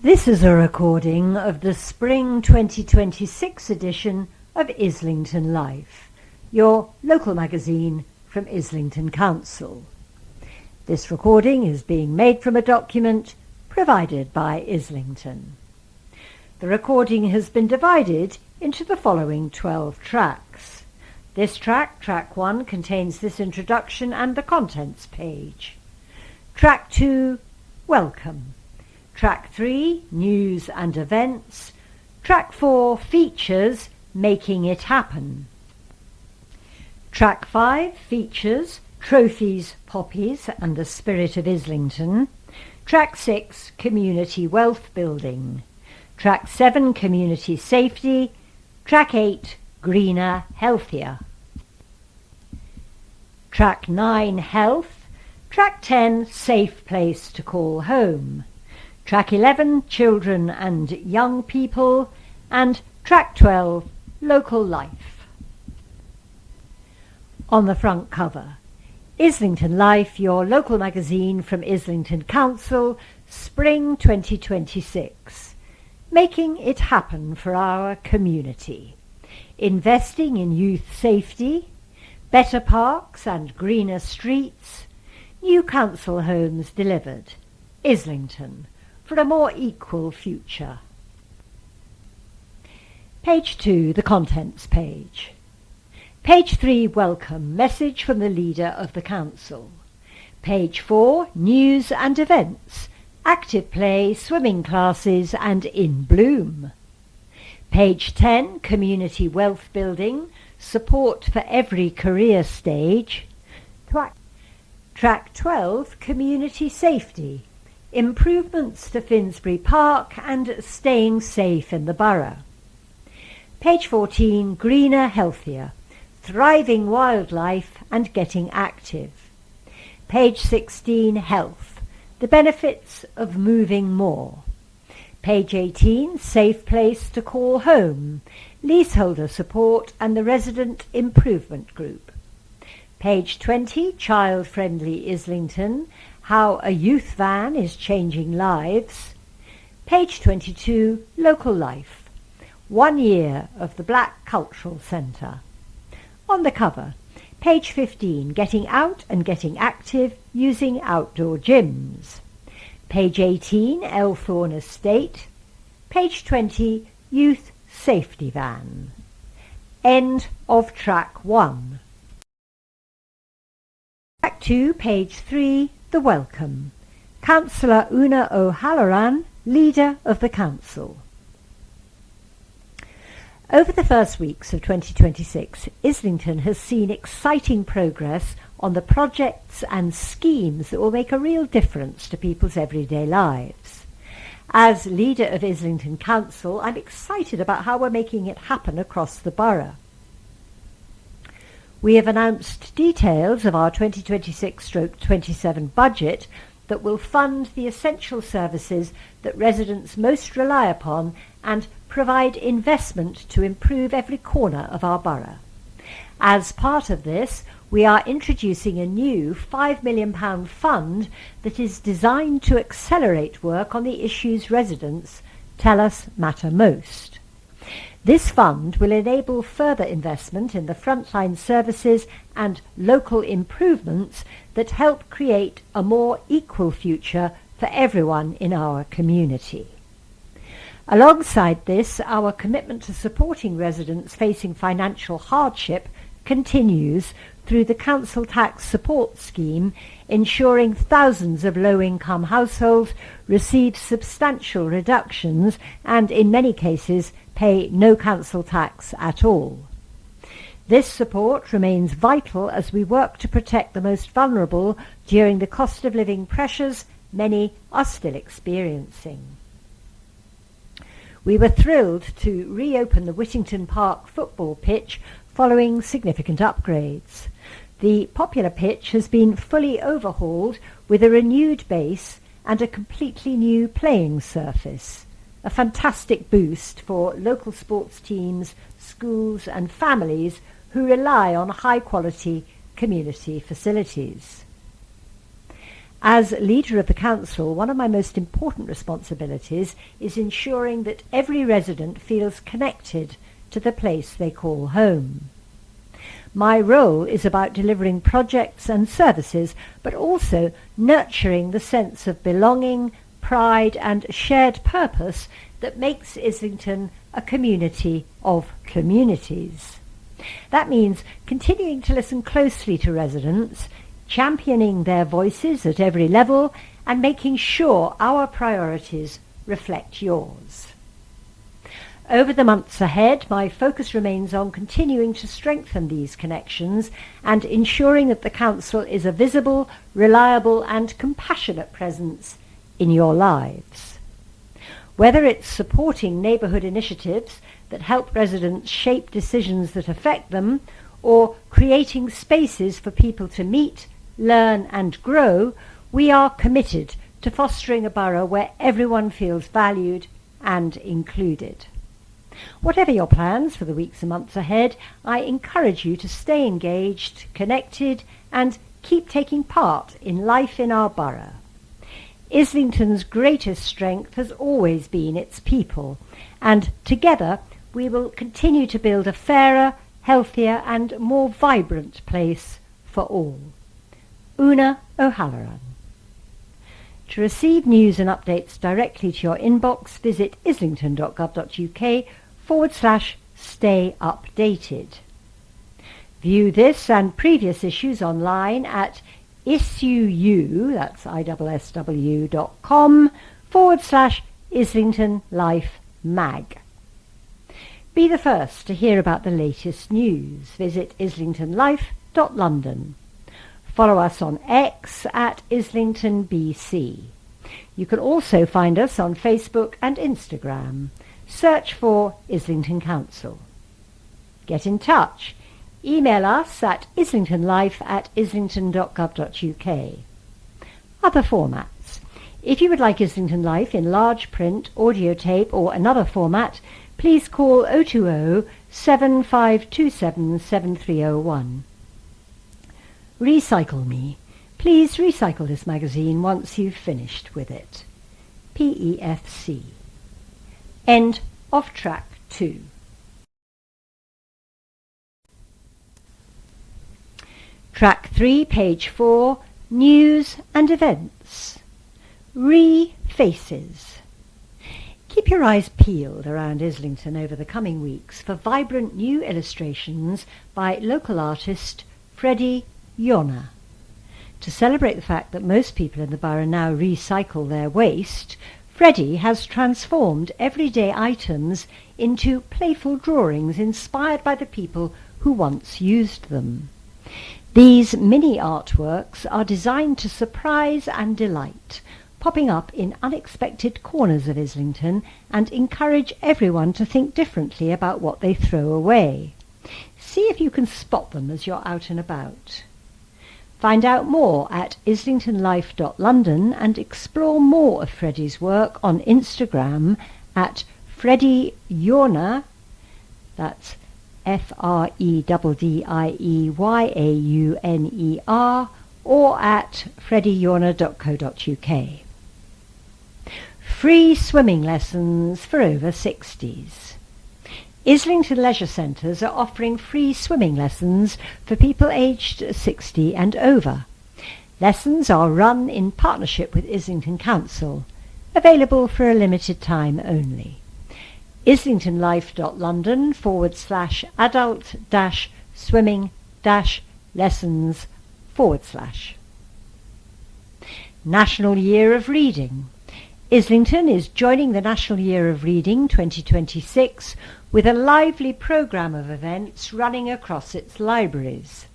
This is a recording of the Spring 2026 edition of Islington Life, your local magazine from Islington Council. This recording is being made from a document provided by Islington. The recording has been divided into the following 12 tracks. This track 1, contains this introduction and the contents page. Track 2, Welcome. Track 3, News and Events. Track 4, Features, Making It Happen. Track 5, Features, Trophies, Poppies and the Spirit of Islington. Track 6, Community Wealth Building. Track 7, Community Safety. Track 8, Greener, Healthier. Track 9, Health. Track 10, Safe Place to Call Home. Track 11, Children and Young People, and Track 12, Local Life. On the front cover, Islington Life, your local magazine from Islington Council, Spring 2026. Making it happen for our community. Investing in youth safety, better parks and greener streets, new council homes delivered. Islington, for a more equal future. Page 2, the contents page. Page 3, Welcome, message from the leader of the council. Page 4, News and Events, active play, swimming classes and in bloom. Page 10, Community Wealth Building, support for every career stage. Track 12, Community Safety, improvements to Finsbury Park and staying safe in the borough. Page 14, Greener, Healthier, thriving wildlife and getting active. Page 16, Health, the benefits of moving more. Page 18, Safe Place to Call Home, leaseholder support and the Resident Improvement Group. Page 20, Child-Friendly Islington, how a youth van is changing lives. Page 22, Local Life, 1 year of the Black Cultural Centre. On the cover, page 15, Getting out and getting active using outdoor gyms. Page 18, Elthorne Estate. Page 20, Youth Safety Van. End of track 1. Track 2, page 3, The Welcome. Councillor Una O'Halloran, leader of the council. Over the first weeks of 2026, Islington has seen exciting progress on the projects and schemes that will make a real difference to people's everyday lives. As leader of Islington Council, I'm excited about how we're making it happen across the borough. We have announced details of our 2026-27 budget that will fund the essential services that residents most rely upon and provide investment to improve every corner of our borough. As part of this, we are introducing a new £5 million fund that is designed to accelerate work on the issues residents tell us matter most. This fund will enable further investment in the frontline services and local improvements that help create a more equal future for everyone in our community. Alongside this, our commitment to supporting residents facing financial hardship continues through the Council Tax Support Scheme, ensuring thousands of low-income households receive substantial reductions and, in many cases, pay no council tax at all. This support remains vital as we work to protect the most vulnerable during the cost of living pressures many are still experiencing. We were thrilled to reopen the Whittington Park football pitch following significant upgrades. The popular pitch has been fully overhauled with a renewed base and a completely new playing surface, a fantastic boost for local sports teams, schools and families who rely on high-quality community facilities. As leader of the council, one of my most important responsibilities is ensuring that every resident feels connected to the place they call home. My role is about delivering projects and services, but also nurturing the sense of belonging, pride and shared purpose that makes Islington a community of communities. That means continuing to listen closely to residents, championing their voices at every level, and making sure our priorities reflect yours. Over the months ahead, my focus remains on continuing to strengthen these connections and ensuring that the Council is a visible, reliable and compassionate presence in your lives. Whether it's supporting neighbourhood initiatives that help residents shape decisions that affect them, or creating spaces for people to meet, learn and grow, we are committed to fostering a borough where everyone feels valued and included. Whatever your plans for the weeks and months ahead, I encourage you to stay engaged, connected and keep taking part in life in our borough. Islington's greatest strength has always been its people, and together we will continue to build a fairer, healthier and more vibrant place for all. Una O'Halloran. To receive news and updates directly to your inbox, visit islington.gov.uk/stay updated. View this and previous issues online at issuu, that's issw.com/IslingtonLife mag. Be the first to hear about the latest news. Visit IslingtonLife.London. Follow us on X at IslingtonBC. You can also find us on Facebook and Instagram. Search for Islington Council. Get in touch. Email us at islingtonlife@islington.gov.uk. Other formats. If you would like Islington Life in large print, audio tape or another format, please call 020 7527 7301. Recycle Me. Please recycle this magazine once you've finished with it. PEFC. End of track 2. Track 3, page 4, News and Events. Re-Faces. Keep your eyes peeled around Islington over the coming weeks for vibrant new illustrations by local artist Freddie Yona. To celebrate the fact that most people in the borough now recycle their waste, Freddie has transformed everyday items into playful drawings inspired by the people who once used them. These mini artworks are designed to surprise and delight, popping up in unexpected corners of Islington and encourage everyone to think differently about what they throw away. See if you can spot them as you're out and about. Find out more at IslingtonLife.London and explore more of Freddie's work on Instagram at Freddie Yauner, that's FREDDIEYAUNER, or at freddieyorner.co.uk. Free swimming lessons for over 60s. Islington leisure centres are offering free swimming lessons for people aged 60 and over. Lessons are run in partnership with Islington Council, available for a limited time only. IslingtonLife.London/adult-swimming-lessons/. National Year of Reading. Islington is joining the National Year of Reading 2026 with a lively programme of events running across its libraries.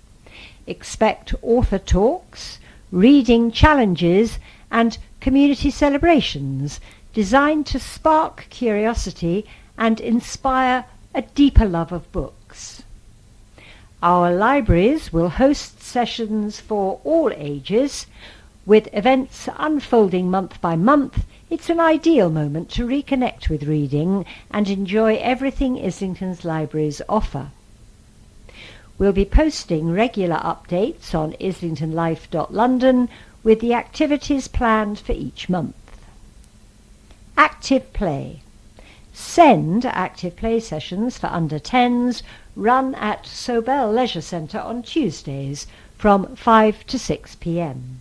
Expect author talks, reading challenges and community celebrations designed to spark curiosity and inspire a deeper love of books. Our libraries will host sessions for all ages. With events unfolding month by month, it's an ideal moment to reconnect with reading and enjoy everything Islington's libraries offer. We'll be posting regular updates on IslingtonLife.London with the activities planned for each month. Active play. SEND active play sessions for under 10s run at Sobel Leisure Centre on Tuesdays from 5 to 6 p.m.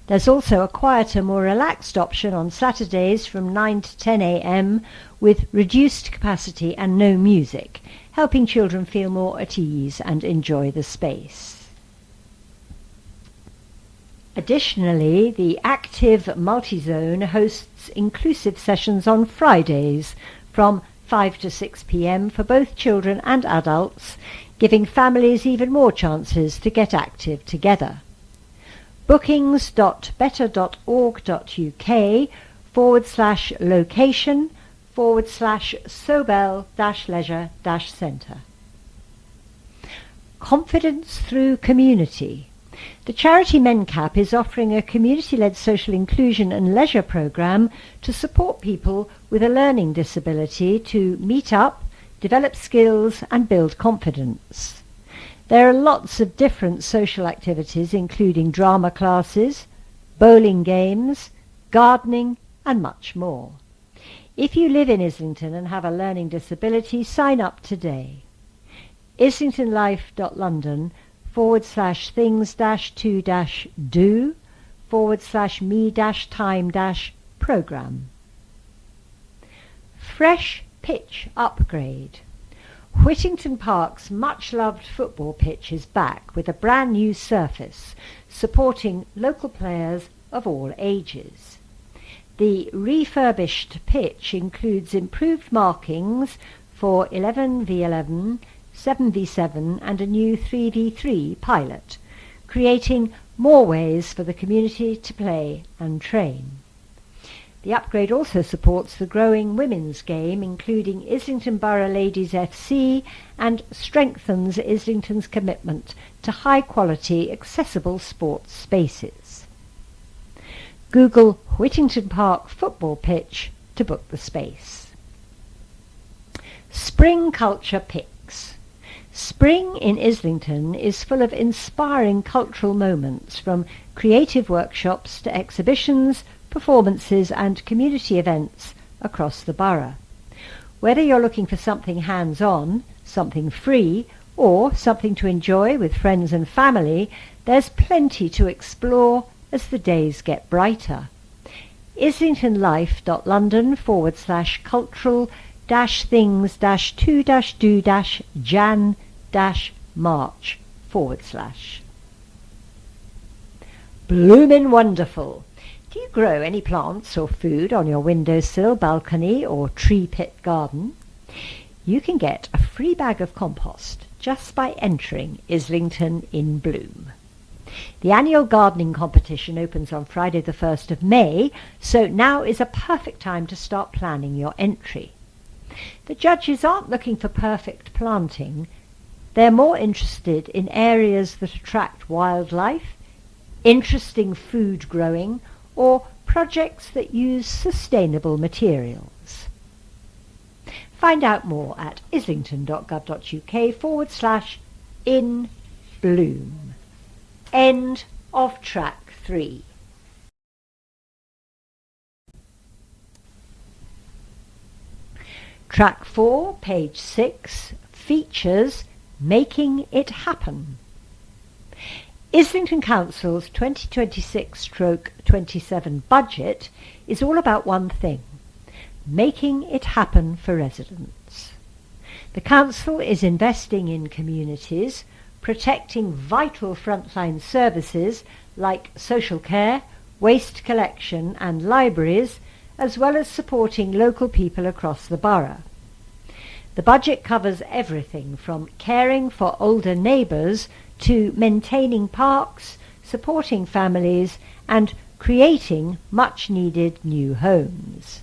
There's also a quieter, more relaxed option on Saturdays from 9 to 10 a.m. with reduced capacity and no music, helping children feel more at ease and enjoy the space. Additionally, the Active Multi-Zone hosts inclusive sessions on Fridays from 5 to 6 p.m. for both children and adults, giving families even more chances to get active together. bookings.better.org.uk/location/Sobel-Leisure-Centre. Confidence through community. The charity MenCap is offering a community-led social inclusion and leisure programme to support people with a learning disability to meet up, develop skills and build confidence. There are lots of different social activities including drama classes, bowling games, gardening and much more. If you live in Islington and have a learning disability, sign up today. IslingtonLife.London/things-to-do/me-time-programme. Fresh pitch upgrade. Whittington Park's much-loved football pitch is back with a brand new surface, supporting local players of all ages. The refurbished pitch includes improved markings for 11v11, 7v7 and a new 3v3 pilot, creating more ways for the community to play and train. The upgrade also supports the growing women's game, including Islington Borough Ladies FC, and strengthens Islington's commitment to high-quality, accessible sports spaces. Google Whittington Park football pitch to book the space. Spring Culture Picks. Spring in Islington is full of inspiring cultural moments, from creative workshops to exhibitions, performances and community events across the borough. Whether you're looking for something hands-on, something free, or something to enjoy with friends and family, there's plenty to explore as the days get brighter. IslingtonLife.London/cultural-things-to-do-Jan-March/. Bloomin' wonderful! Do you grow any plants or food on your windowsill, balcony or tree pit garden? You can get a free bag of compost just by entering Islington in Bloom. The annual gardening competition opens on Friday the 1st of May, so now is a perfect time to start planning your entry. The judges aren't looking for perfect planting. They're more interested in areas that attract wildlife, interesting food growing, or projects that use sustainable materials. Find out more at islington.gov.uk/in-bloom. End of track 3. Track 4, page 6, features Making It Happen. Islington Council's 2026/27 budget is all about one thing: making it happen for residents. The Council is investing in communities, protecting vital frontline services like social care, waste collection and libraries, as well as supporting local people across the borough. The budget covers everything from caring for older neighbours to maintaining parks, supporting families and creating much-needed new homes.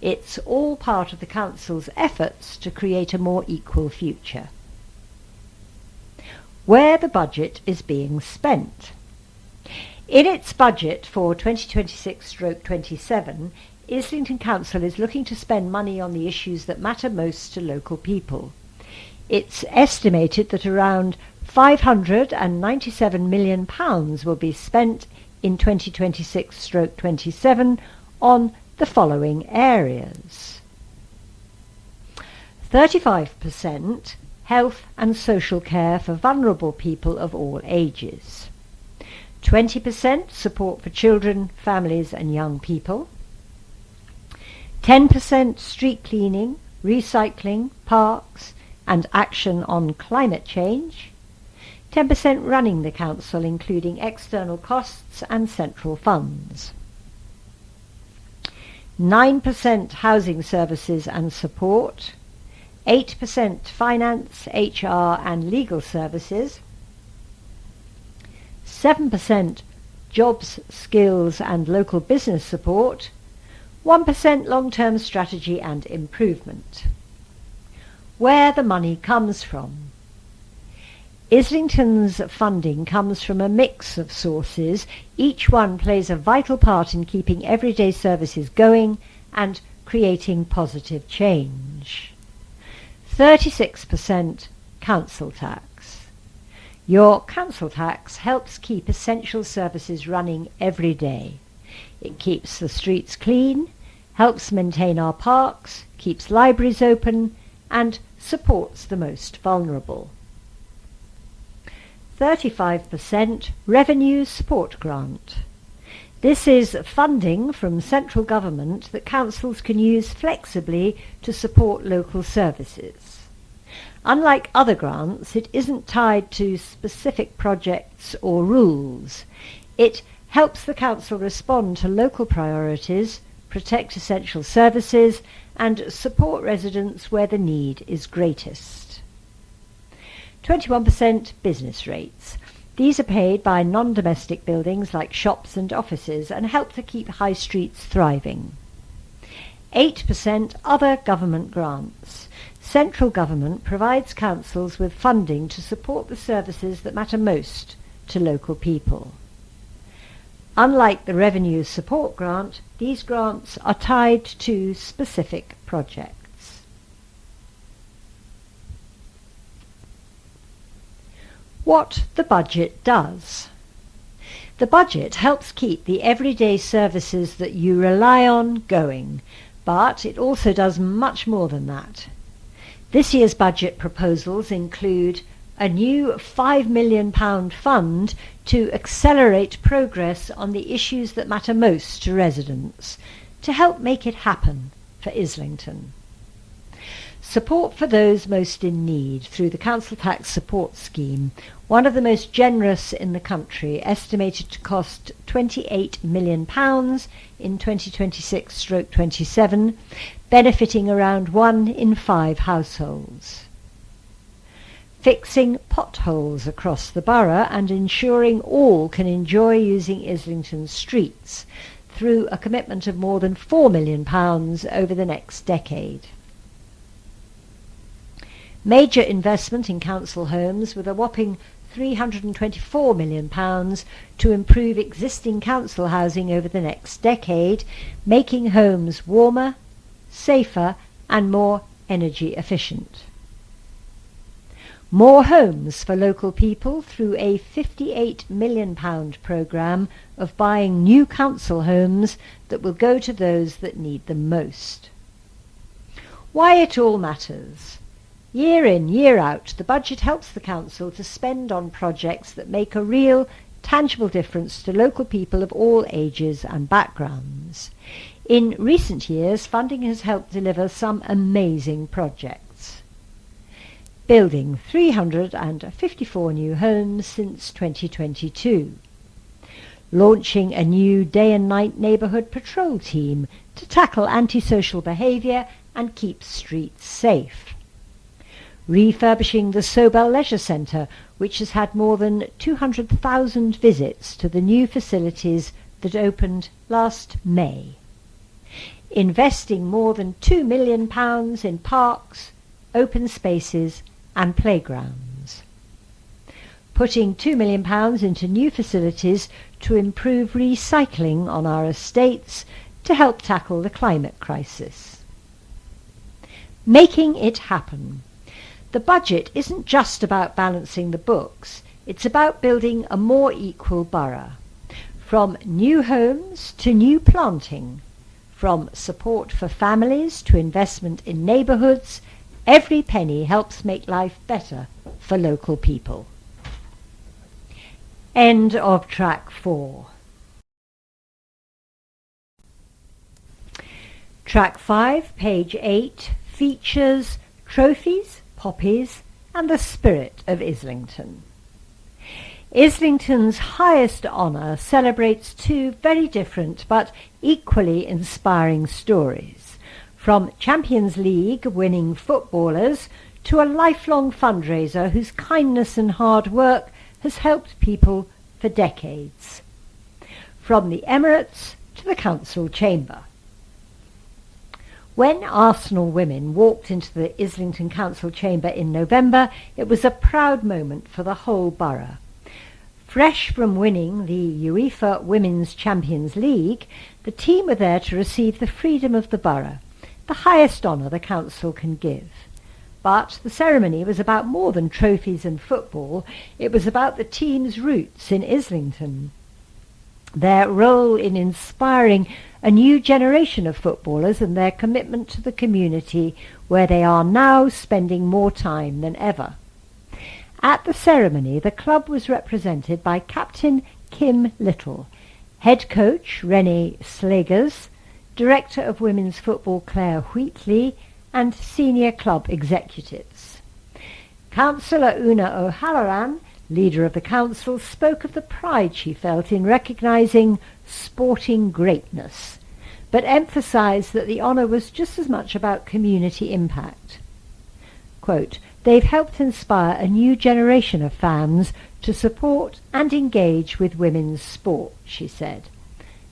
It's all part of the Council's efforts to create a more equal future. Where the budget is being spent. In its budget for 2026/27, Islington Council is looking to spend money on the issues that matter most to local people. It's estimated that around £597 million will be spent in 2026/27 on the following areas: 35% health and social care for vulnerable people of all ages, 20% support for children, families and young people, 10% street cleaning, recycling, parks and action on climate change, 10% running the council including external costs and central funds, 9% housing services and support, 8% finance, HR and legal services, 7% jobs, skills and local business support, 1% long-term strategy and improvement. Where the money comes from. Islington's funding comes from a mix of sources. Each one plays a vital part in keeping everyday services going and creating positive change. 36% council tax. Your council tax helps keep essential services running every day. It keeps the streets clean, helps maintain our parks, keeps libraries open, and supports the most vulnerable. 35% Revenue Support Grant. This is funding from central government that councils can use flexibly to support local services. Unlike other grants, it isn't tied to specific projects or rules. It helps the council respond to local priorities, protect essential services, and support residents where the need is greatest. 21% business rates. These are paid by non-domestic buildings like shops and offices and help to keep high streets thriving. 8% other government grants. Central government provides councils with funding to support the services that matter most to local people. Unlike the Revenue Support Grant, these grants are tied to specific projects. What the budget does. The budget helps keep the everyday services that you rely on going, but it also does much more than that. This year's budget proposals include a new £5 million fund to accelerate progress on the issues that matter most to residents, to help make it happen for Islington. Support for those most in need through the Council Tax Support Scheme, one of the most generous in the country, estimated to cost £28 million in 2026/27, benefiting around 1 in 5 households. Fixing potholes across the borough and ensuring all can enjoy using Islington streets through a commitment of more than £4 million over the next decade. Major investment in council homes with a whopping £324 million to improve existing council housing over the next decade, making homes warmer, safer and more energy efficient. More homes for local people through a £58 million programme of buying new council homes that will go to those that need them most. Why it all matters. Year in, year out, the budget helps the council to spend on projects that make a real, tangible difference to local people of all ages and backgrounds. In recent years, funding has helped deliver some amazing projects. Building 354 new homes since 2022. Launching a new day and night neighbourhood patrol team to tackle antisocial behaviour and keep streets safe. Refurbishing the Sobel Leisure Centre, which has had more than 200,000 visits to the new facilities that opened last May. Investing more than £2 million in parks, open spaces and playgrounds. Putting £2 million into new facilities to improve recycling on our estates to help tackle the climate crisis. Making it happen. The budget isn't just about balancing the books, it's about building a more equal borough. From new homes to new planting, from support for families to investment in neighbourhoods, every penny helps make life better for local people. End of track 4. Track 5, page 8, features trophies, poppies, and the spirit of Islington. Islington's highest honour celebrates two very different but equally inspiring stories, from Champions League winning footballers to a lifelong fundraiser whose kindness and hard work has helped people for decades. From the Emirates to the Council chamber. When Arsenal women walked into the Islington Council chamber in November, it was a proud moment for the whole borough. Fresh from winning the UEFA Women's Champions League, the team were there to receive the freedom of the borough, the highest honour the council can give. But the ceremony was about more than trophies and football. It was about the team's roots in Islington, their role in inspiring a new generation of footballers and their commitment to the community, where they are now spending more time than ever. At the ceremony, the club was represented by Captain Kim Little, head coach Renee Slegers, director of women's football Claire Wheatley, and senior club executives. Councillor Una O'Halloran, leader of the council, spoke of the pride she felt in recognising sporting greatness, but emphasised that the honour was just as much about community impact. Quote, "They've helped inspire a new generation of fans to support and engage with women's sport," she said,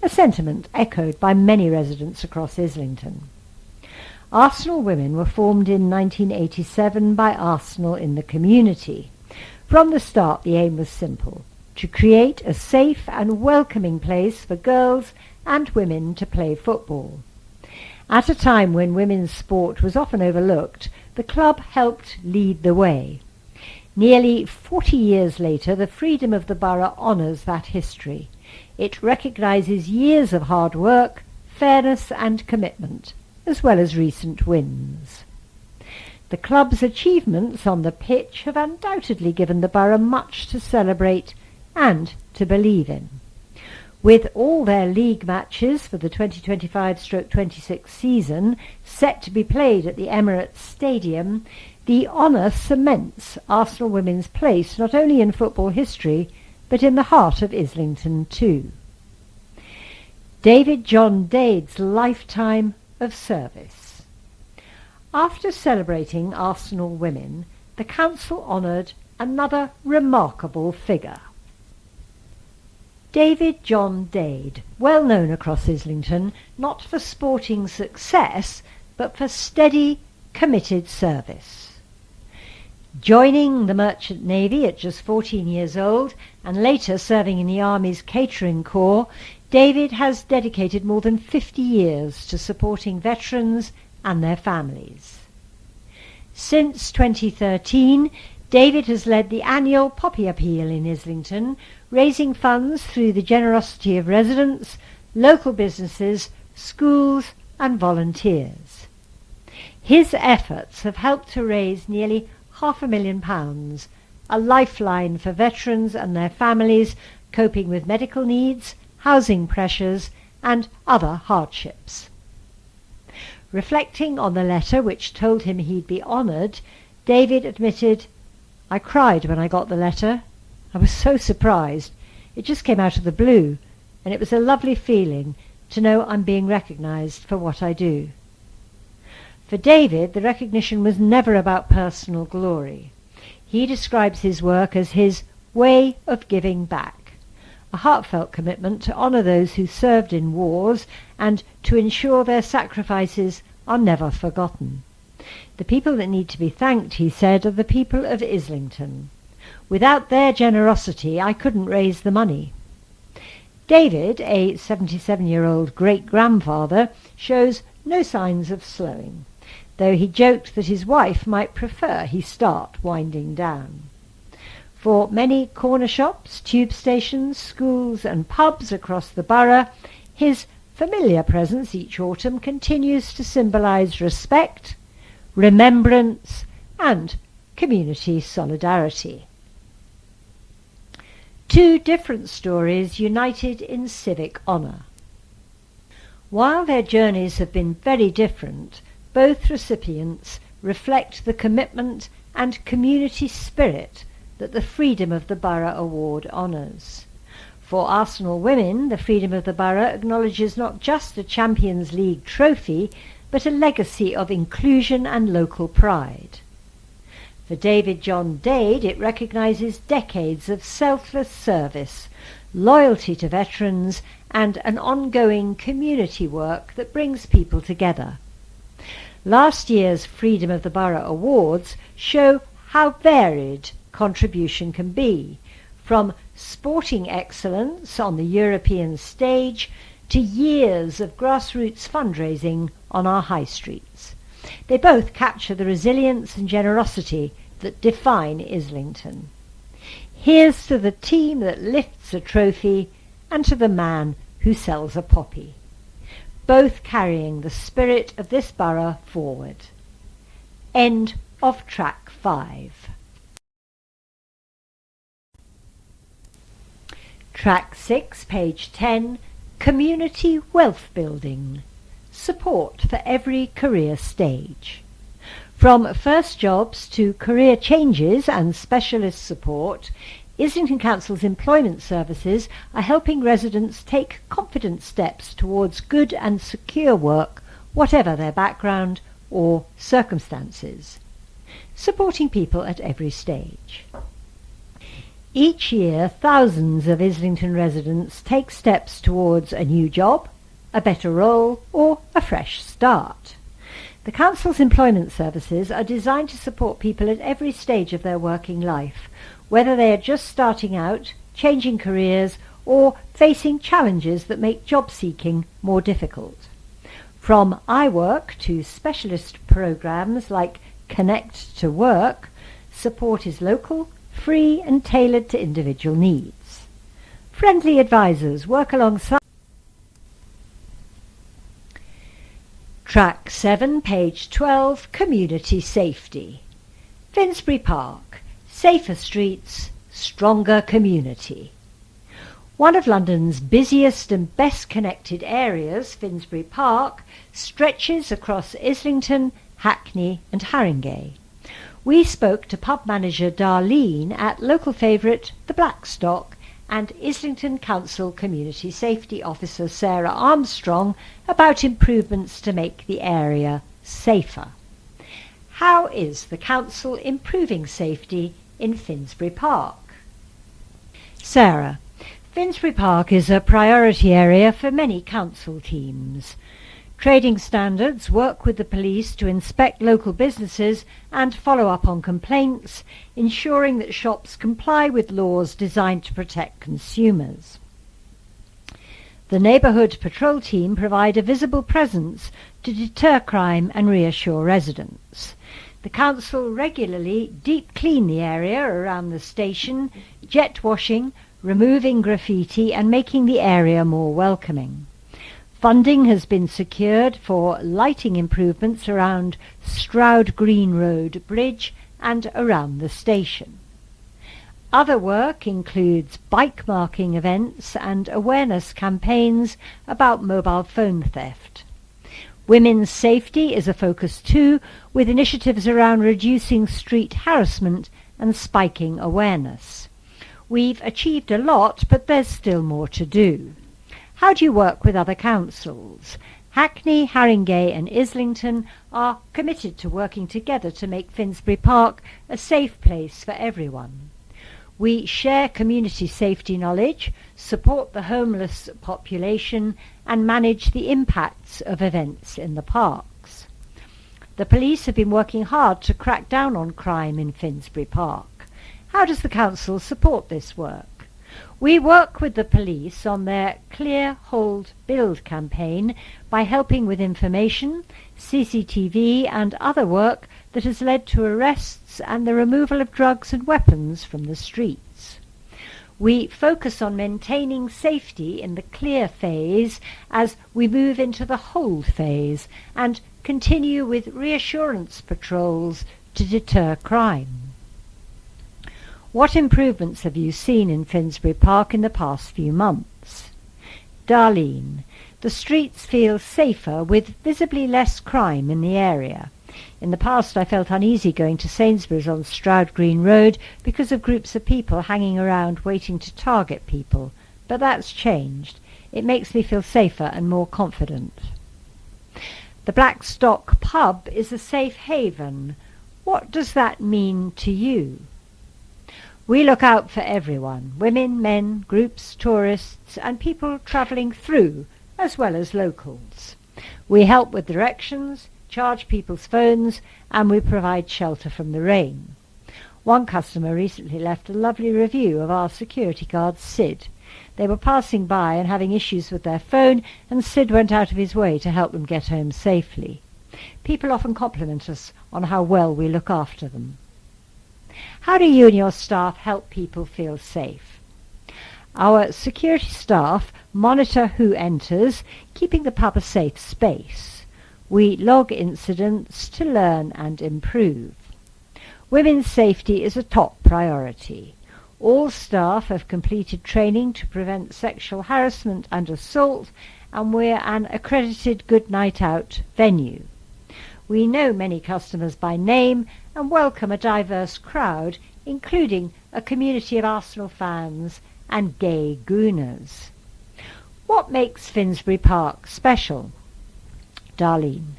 a sentiment echoed by many residents across Islington. Arsenal Women were formed in 1987 by Arsenal in the community. From the start, the aim was simple: to create a safe and welcoming place for girls and women to play football. At a time when women's sport was often overlooked, the club helped lead the way. Nearly 40 years later, the freedom of the borough honours that history. It recognises years of hard work, fairness and commitment, as well as recent wins. The club's achievements on the pitch have undoubtedly given the borough much to celebrate and to believe in. With all their league matches for the 2025-26 season set to be played at the Emirates Stadium, the honour cements Arsenal Women's place not only in football history, but in the heart of Islington too. David John Dade's lifetime of service. After celebrating Arsenal Women, the council honoured another remarkable figure. David John Dade, well known across Islington, not for sporting success, but for steady, committed service. Joining the Merchant Navy at just 14 years old, and later serving in the Army's Catering Corps, David has dedicated more than 50 years to supporting veterans and their families. Since 2013, David has led the annual Poppy Appeal in Islington, raising funds through the generosity of residents, local businesses, schools and volunteers. His efforts have helped to raise nearly £500,000, a lifeline for veterans and their families coping with medical needs, housing pressures and other hardships. Reflecting on the letter which told him he'd be honoured, David admitted, "I cried when I got the letter. I was so surprised. It just came out of the blue, and it was a lovely feeling to know I'm being recognised for what I do." For David, the recognition was never about personal glory. He describes his work as his way of giving back, a heartfelt commitment to honour those who served in wars and to ensure their sacrifices are never forgotten. The people that need to be thanked, he said, are the people of Islington. Without their generosity, I couldn't raise the money. David, a 77-year-old great-grandfather, shows no signs of slowing. though he joked that his wife might prefer he start winding down. For many corner shops, tube stations, schools and pubs across the borough, his familiar presence each autumn continues to symbolise respect, remembrance and community solidarity. Two different stories united in civic honour. While their journeys have been very different, both recipients reflect the commitment and community spirit that the Freedom of the Borough Award honours. For Arsenal Women, the Freedom of the Borough acknowledges not just a Champions League trophy, but a legacy of inclusion and local pride. For David John Dade, it recognises decades of selfless service, loyalty to veterans, and an ongoing community work that brings people together. Last year's Freedom of the Borough Awards show how varied contribution can be, from sporting excellence on the European stage to years of grassroots fundraising on our high streets. They both capture the resilience and generosity that define Islington. Here's to the team that lifts a trophy and to the man who sells a poppy, both carrying the spirit of this borough forward. End of track 5. Track 6, page 10, Community Wealth Building. Support for every career stage. From first jobs to career changes and specialist support, Islington Council's employment services are helping residents take confident steps towards good and secure work, whatever their background or circumstances. Supporting people at every stage. Each year, thousands of Islington residents take steps towards a new job, a better role, or a fresh start. The Council's employment services are designed to support people at every stage of their working life, whether they are just starting out, changing careers, or facing challenges that make job seeking more difficult. From iWork to specialist programmes like Connect to Work, support is local, free and tailored to individual needs. Friendly advisors work alongside. Track 7, page 12, Community Safety. Finsbury Park, safer streets, stronger community. One of London's busiest and best connected areas, Finsbury Park, stretches across Islington, Hackney and Haringey. We spoke to pub manager Darlene at local favourite The Blackstock and Islington Council Community Safety Officer Sarah Armstrong about improvements to make the area safer. How is the Council improving safety in Finsbury Park? Sarah, Finsbury Park is a priority area for many council teams. Trading standards work with the police to inspect local businesses and follow up on complaints, ensuring that shops comply with laws designed to protect consumers. The neighbourhood patrol team provide a visible presence to deter crime and reassure residents. The council regularly deep clean the area around the station, jet washing, removing graffiti and making the area more welcoming. Funding has been secured for lighting improvements around Stroud Green Road Bridge and around the station. Other work includes bike marking events and awareness campaigns about mobile phone theft. Women's safety is a focus too, with initiatives around reducing street harassment and spiking awareness. We've achieved a lot, but there's still more to do. How do you work with other councils? Hackney, Haringey and Islington are committed to working together to make Finsbury Park a safe place for everyone. We share community safety knowledge, support the homeless population and manage the impacts of events in the parks. The police have been working hard to crack down on crime in Finsbury Park. How does the council support this work? We work with the police on their Clear, Hold, Build campaign by helping with information, CCTV and other work that has led to arrests and the removal of drugs and weapons from the streets. We focus on maintaining safety in the clear phase as we move into the hold phase and continue with reassurance patrols to deter crime. What improvements have you seen in Finsbury Park in the past few months? Darlene, the streets feel safer with visibly less crime in the area. In the past I felt uneasy going to Sainsbury's on Stroud Green Road because of groups of people hanging around waiting to target people, but that's changed. It makes me feel safer and more confident. The Blackstock pub is a safe haven. What does that mean to you? We look out for everyone, women, men, groups, tourists and people travelling through, as well as locals. We help with directions, charge people's phones, and we provide shelter from the rain. One customer recently left a lovely review of our security guard, Sid. They were passing by and having issues with their phone, and Sid went out of his way to help them get home safely. People often compliment us on how well we look after them. How do you and your staff help people feel safe? Our security staff monitor who enters, keeping the pub a safe space. We log incidents to learn and improve. Women's safety is a top priority. All staff have completed training to prevent sexual harassment and assault, and we're an accredited Good Night Out venue. We know many customers by name and welcome a diverse crowd, including a community of Arsenal fans and gay gooners. What makes Finsbury Park special? Darlene,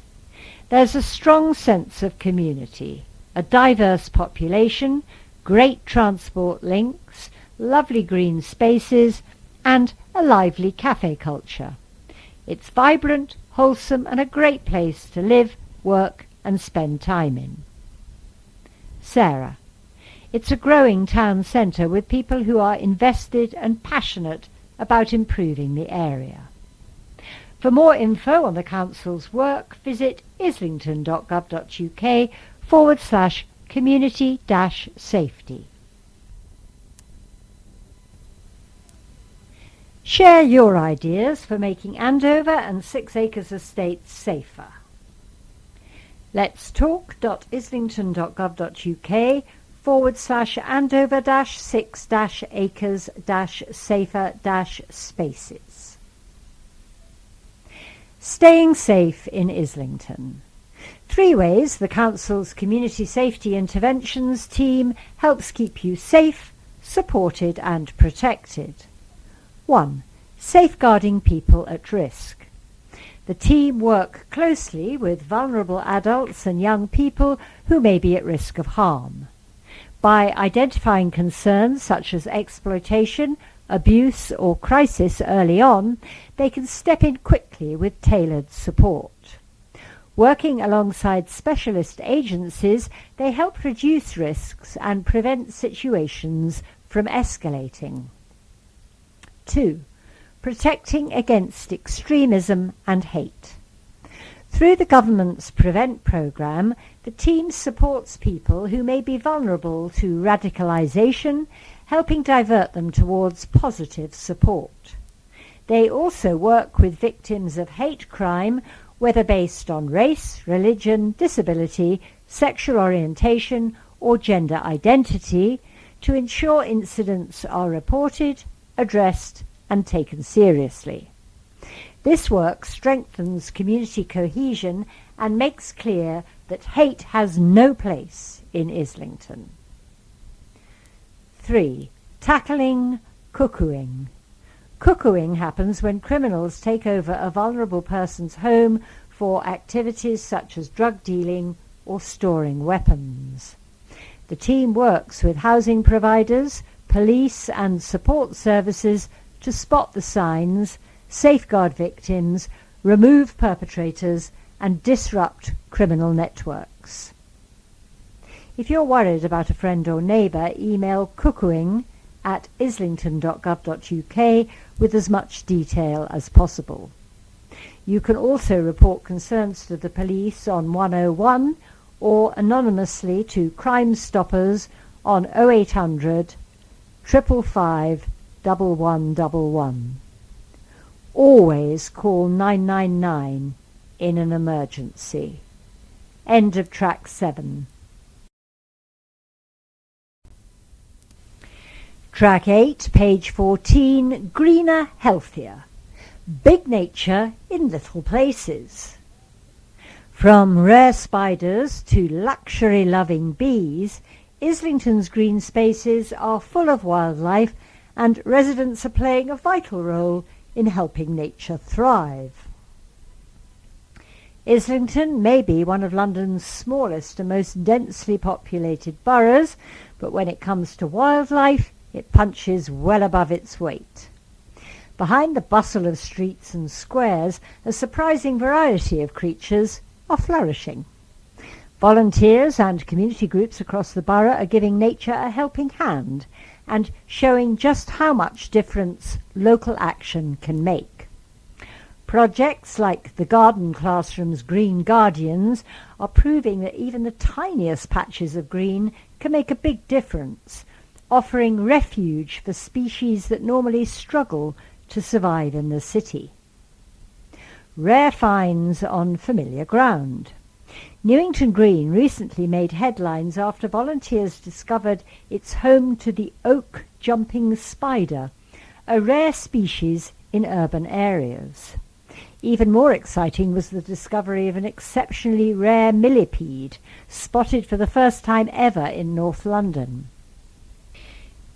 there's a strong sense of community, a diverse population, great transport links, lovely green spaces, and a lively cafe culture. It's vibrant, wholesome, and a great place to live, work, and spend time in. Sarah, it's a growing town centre with people who are invested and passionate about improving the area. For more info on the Council's work, visit islington.gov.uk/community-safety. Share your ideas for making Andover and 6 Acres Estates safer. Let's talk.islington.gov.uk/Andover-6-Acres-safer-spaces. Staying safe in Islington. 3 ways the Council's Community Safety Interventions team helps keep you safe, supported and protected. 1. Safeguarding people at risk. The team work closely with vulnerable adults and young people who may be at risk of harm. By identifying concerns such as exploitation, abuse or crisis early on, they can step in quickly with tailored support. Working alongside specialist agencies, they help reduce risks and prevent situations from escalating. 2. Protecting against extremism and hate. Through the government's Prevent programme, the team supports people who may be vulnerable to radicalisation, helping divert them towards positive support. They also work with victims of hate crime, whether based on race, religion, disability, sexual orientation or gender identity, to ensure incidents are reported, addressed and taken seriously. This work strengthens community cohesion and makes clear that hate has no place in Islington. 3. Tackling cuckooing. Cuckooing happens when criminals take over a vulnerable person's home for activities such as drug dealing or storing weapons. The team works with housing providers, police and support services to spot the signs, safeguard victims, remove perpetrators and disrupt criminal networks. If you're worried about a friend or neighbour, email cuckooing at islington.gov.uk with as much detail as possible. You can also report concerns to the police on 101 or anonymously to Crime Stoppers on 0800 555 1111. Always call 999 in an emergency. End of track 7. Track 8, page 14, Greener, Healthier. Big nature in little places. From rare spiders to luxury-loving bees, Islington's green spaces are full of wildlife, and residents are playing a vital role in helping nature thrive. Islington may be one of London's smallest and most densely populated boroughs, but when it comes to wildlife, it punches well above its weight. Behind the bustle of streets and squares, a surprising variety of creatures are flourishing. Volunteers and community groups across the borough are giving nature a helping hand and showing just how much difference local action can make. Projects like the Garden Classroom's Green Guardians are proving that even the tiniest patches of green can make a big difference, offering refuge for species that normally struggle to survive in the city. Rare finds on familiar ground. Newington Green recently made headlines after volunteers discovered it's home to the oak jumping spider, a rare species in urban areas. Even more exciting was the discovery of an exceptionally rare millipede, spotted for the first time ever in North London.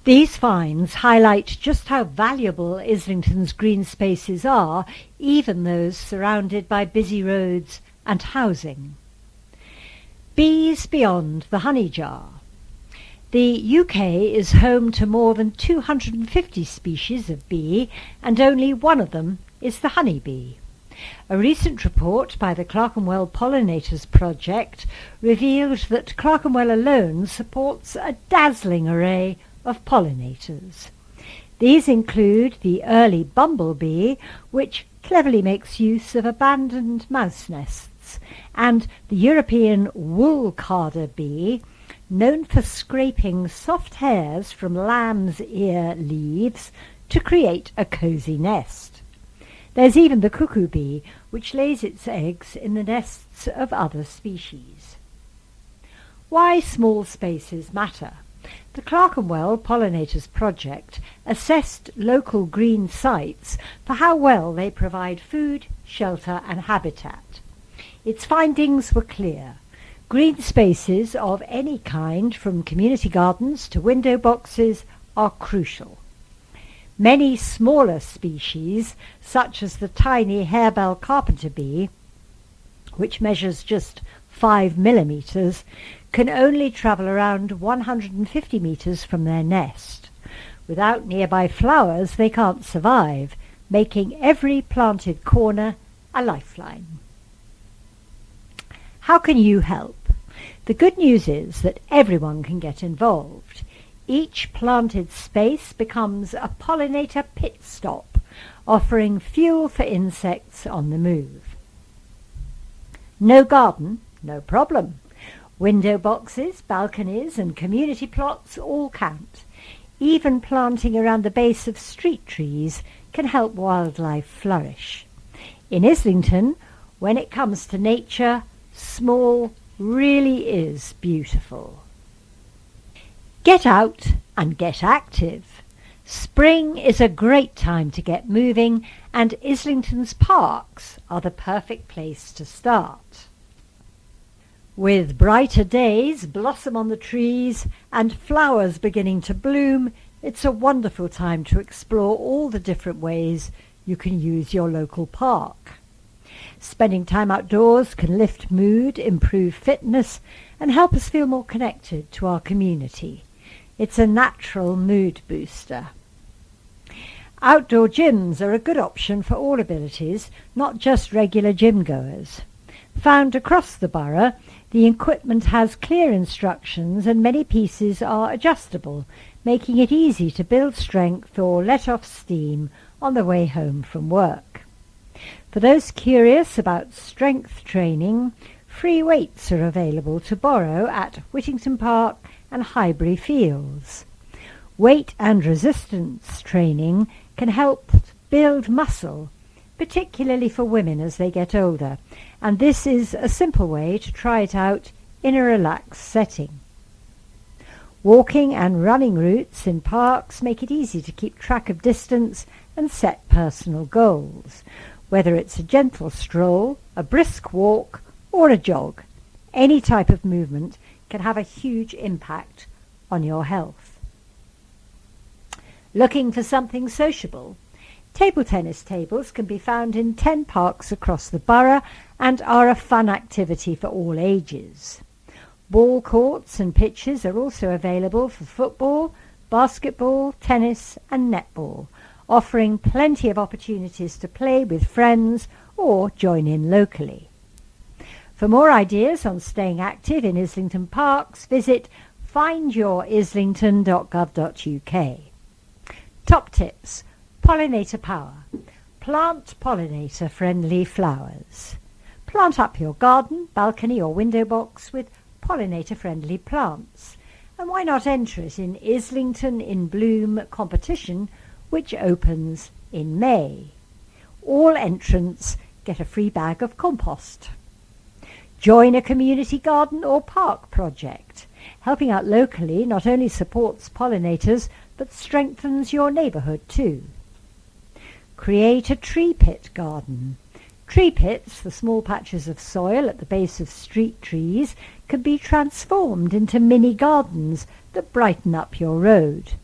These finds highlight just how valuable Islington's green spaces are, even those surrounded by busy roads and housing. Bees beyond the honey jar. The UK is home to more than 250 species of bee, and only one of them is the honeybee. A recent report by the Clerkenwell Pollinators Project revealed that Clerkenwell alone supports a dazzling array of pollinators. These include the early bumblebee, which cleverly makes use of abandoned mouse nests, and the European wool-carder bee, known for scraping soft hairs from lamb's ear leaves to create a cosy nest. There's even the cuckoo bee, which lays its eggs in the nests of other species. Why small spaces matter. The Clerkenwell Pollinators Project assessed local green sites for how well they provide food, shelter and habitat. Its findings were clear. Green spaces of any kind, from community gardens to window boxes, are crucial. Many smaller species, such as the tiny harebell carpenter bee, which measures just 5 millimeters, can only travel around 150 meters from their nest. Without nearby flowers, they can't survive, making every planted corner a lifeline. How can you help? The good news is that everyone can get involved. Each planted space becomes a pollinator pit stop, offering fuel for insects on the move. No garden? No problem. Window boxes, balconies and community plots all count. Even planting around the base of street trees can help wildlife flourish. In Islington, when it comes to nature, small really is beautiful. Get out and get active. Spring is a great time to get moving, and Islington's parks are the perfect place to start. With brighter days, blossom on the trees, and flowers beginning to bloom, it's a wonderful time to explore all the different ways you can use your local park. Spending time outdoors can lift mood, improve fitness, and help us feel more connected to our community. It's a natural mood booster. Outdoor gyms are a good option for all abilities, not just regular gym goers. Found across the borough, the equipment has clear instructions and many pieces are adjustable, making it easy to build strength or let off steam on the way home from work. For those curious about strength training, free weights are available to borrow at Whittington Park and Highbury Fields. Weight and resistance training can help build muscle, particularly for women as they get older, and this is a simple way to try it out in a relaxed setting. Walking and running routes in parks make it easy to keep track of distance and set personal goals. Whether it's a gentle stroll, a brisk walk, or a jog, any type of movement can have a huge impact on your health. Looking for something sociable? Table tennis tables can be found in 10 parks across the borough and are a fun activity for all ages. Ball courts and pitches are also available for football, basketball, tennis and netball, offering plenty of opportunities to play with friends or join in locally. For more ideas on staying active in Islington parks, visit findyourisling.gov.uk. Top tips: pollinator power. Plant pollinator-friendly flowers. Plant up your garden, balcony or window box with pollinator-friendly plants. And why not enter it in Islington in Bloom competition, which opens in May. All entrants get a free bag of compost. Join a community garden or park project. Helping out locally not only supports pollinators, but strengthens your neighbourhood too. Create a tree pit garden. Tree pits, the small patches of soil at the base of street trees, can be transformed into mini gardens that brighten up your road.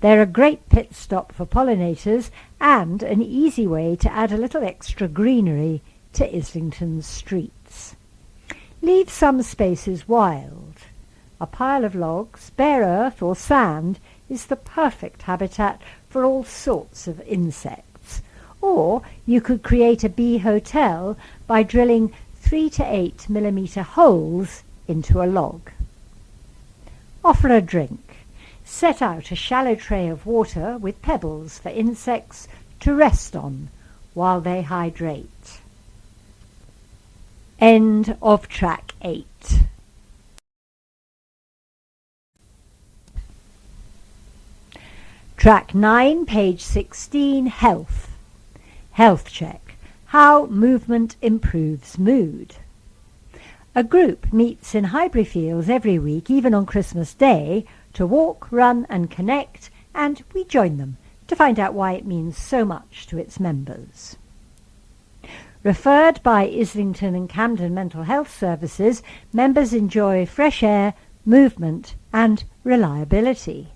They're a great pit stop for pollinators and an easy way to add a little extra greenery to Islington's streets. Leave some spaces wild. A pile of logs, bare earth or sand is the perfect habitat for all sorts of insects. Or you could create a bee hotel by drilling 3 to 8 millimetre holes into a log. Offer a drink. Set out a shallow tray of water with pebbles for insects to rest on while they hydrate. End of track 8. Track 9, page 16, Health. Health check. How movement improves mood. A group meets in Highbury Fields every week, even on Christmas Day, to walk, run and connect, and we join them to find out why it means so much to its members. Referred by Islington and Camden Mental Health Services, members enjoy fresh air, movement and reliability.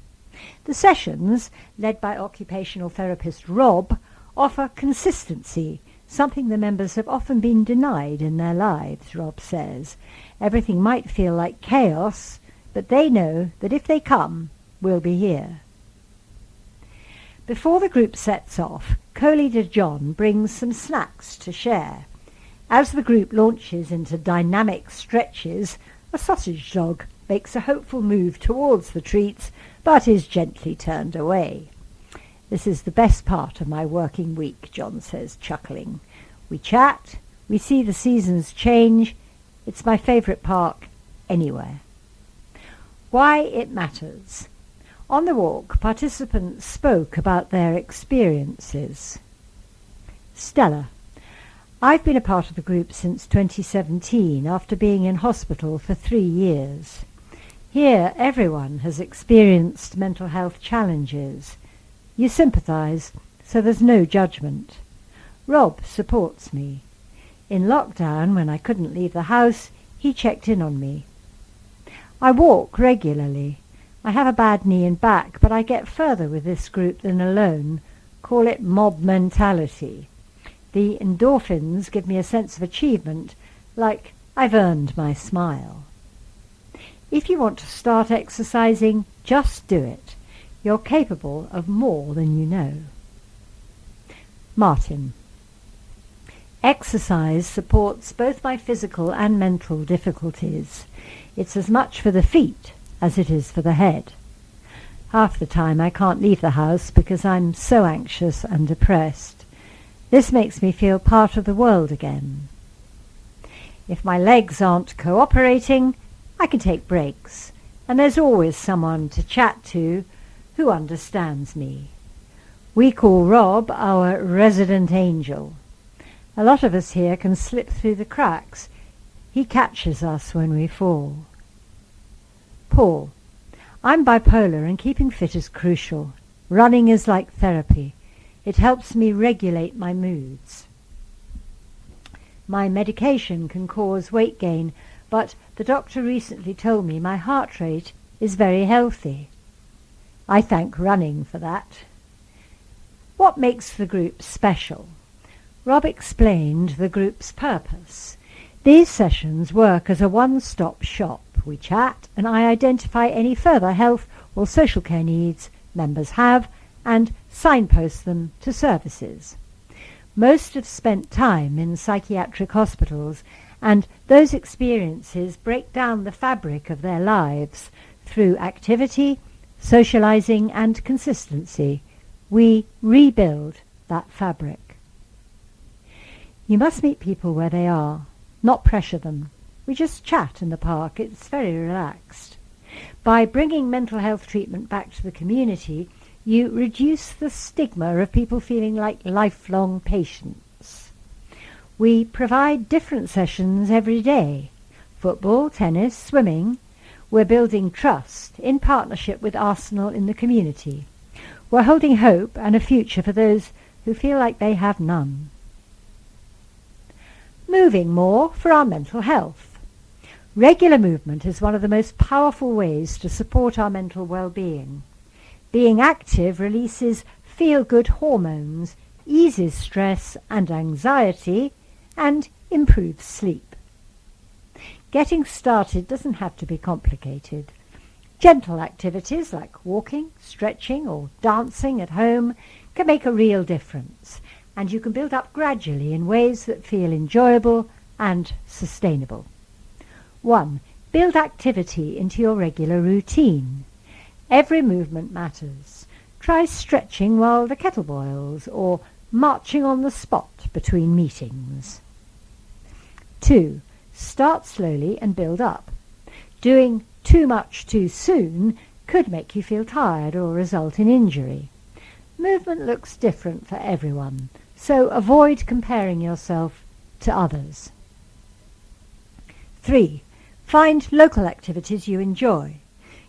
The sessions, led by occupational therapist Rob, offer consistency, something the members have often been denied in their lives, Rob says. Everything might feel like chaos, but they know that if they come, we'll be here. Before the group sets off, co-leader John brings some snacks to share. As the group launches into dynamic stretches, a sausage dog makes a hopeful move towards the treats, but is gently turned away. This is the best part of my working week, John says, chuckling. We chat, we see the seasons change. It's my favourite park anywhere. Why it matters. On the walk, participants spoke about their experiences. Stella: I've been a part of the group since 2017 after being in hospital for 3 years. Here everyone has experienced mental health challenges. You sympathise, so there's no judgment. Rob supports me. In lockdown, when I couldn't leave the house, he checked in on me. I walk regularly. I have a bad knee and back, but I get further with this group than alone. Call it mob mentality. The endorphins give me a sense of achievement, like I've earned my smile. If you want to start exercising, just do it. You're capable of more than you know. Martin: Exercise supports both my physical and mental difficulties. It's as much for the feet as it is for the head. Half the time I can't leave the house because I'm so anxious and depressed. This makes me feel part of the world again. If my legs aren't cooperating, I can take breaks, and there's always someone to chat to who understands me. We call Rob our resident angel. A lot of us here can slip through the cracks. He catches us when we fall. Paul. I'm bipolar and keeping fit is crucial. Running is like therapy. It helps me regulate my moods. My medication can cause weight gain, but the doctor recently told me my heart rate is very healthy. I thank running for that. What makes the group special? Rob explained the group's purpose. These sessions work as a one-stop shop. We chat and I identify any further health or social care needs members have and signpost them to services. Most have spent time in psychiatric hospitals, and those experiences break down the fabric of their lives through activity, socializing and consistency. We rebuild that fabric. You must meet people where they are, not pressure them. We just chat in the park. It's very relaxed. By bringing mental health treatment back to the community, you reduce the stigma of people feeling like lifelong patients. We provide different sessions every day. Football, tennis, swimming. We're building trust in partnership with Arsenal in the community. We're holding hope and a future for those who feel like they have none. Moving more for our mental health. Regular movement is one of the most powerful ways to support our mental well-being. Being active releases feel-good hormones, eases stress and anxiety, and improves sleep. Getting started doesn't have to be complicated. Gentle activities like walking, stretching, or dancing at home can make a real difference, and you can build up gradually in ways that feel enjoyable and sustainable. 1. Build activity into your regular routine. Every movement matters. Try stretching while the kettle boils, or marching on the spot between meetings. 2. Start slowly and build up. Doing too much too soon could make you feel tired or result in injury. Movement looks different for everyone, so avoid comparing yourself to others. 3. Find local activities you enjoy.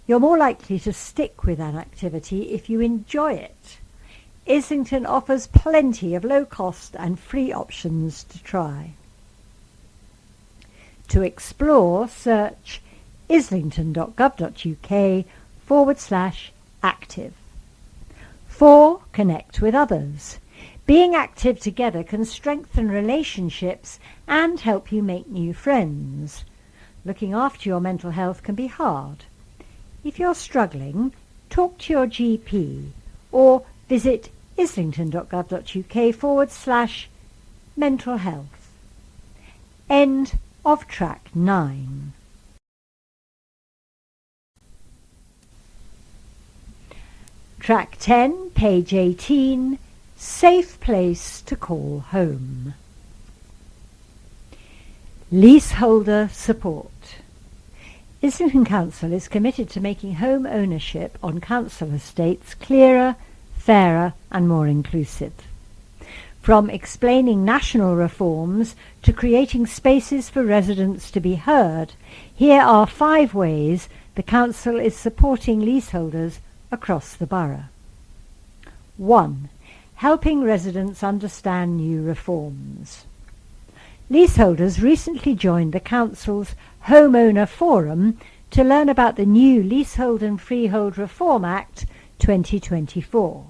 You're more likely to stick with an activity if you enjoy it. Islington offers plenty of low-cost and free options to try. To explore, search islington.gov.uk/active. 4. Connect with others. Being active together can strengthen relationships and help you make new friends. Looking after your mental health can be hard. If you're struggling, talk to your GP or visit islington.gov.uk/mental health. End of track 9. Track 10, page 18, Safe Place to Call Home. Leaseholder support. Islington Council is committed to making home ownership on council estates clearer, fairer and more inclusive. From explaining national reforms to creating spaces for residents to be heard, here are 5 ways the council is supporting leaseholders across the borough. 1. Helping residents understand new reforms. Leaseholders recently joined the Council's Homeowner Forum to learn about the new Leasehold and Freehold Reform Act 2024.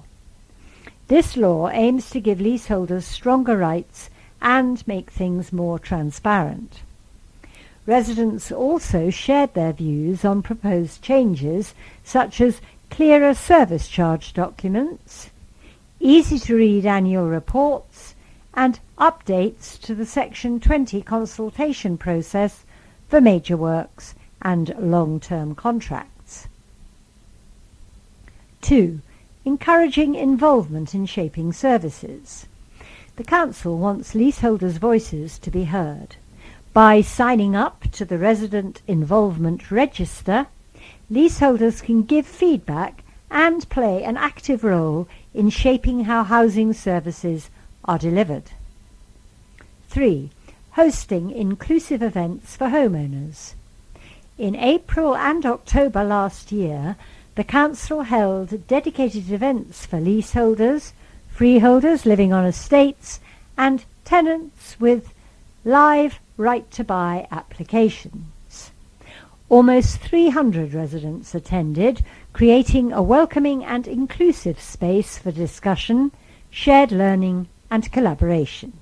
This law aims to give leaseholders stronger rights and make things more transparent. Residents also shared their views on proposed changes such as clearer service charge documents, easy-to-read annual reports, and updates to the Section 20 consultation process for major works and long-term contracts. 2. Encouraging involvement in shaping services. The Council wants leaseholders' voices to be heard. By signing up to the Resident Involvement Register, leaseholders can give feedback and play an active role in shaping how housing services are delivered. 3. Hosting inclusive events for homeowners. In April and October last year, the Council held dedicated events for leaseholders, freeholders living on estates, and tenants with live right-to-buy applications. Almost 300 residents attended, creating a welcoming and inclusive space for discussion, shared learning and collaboration.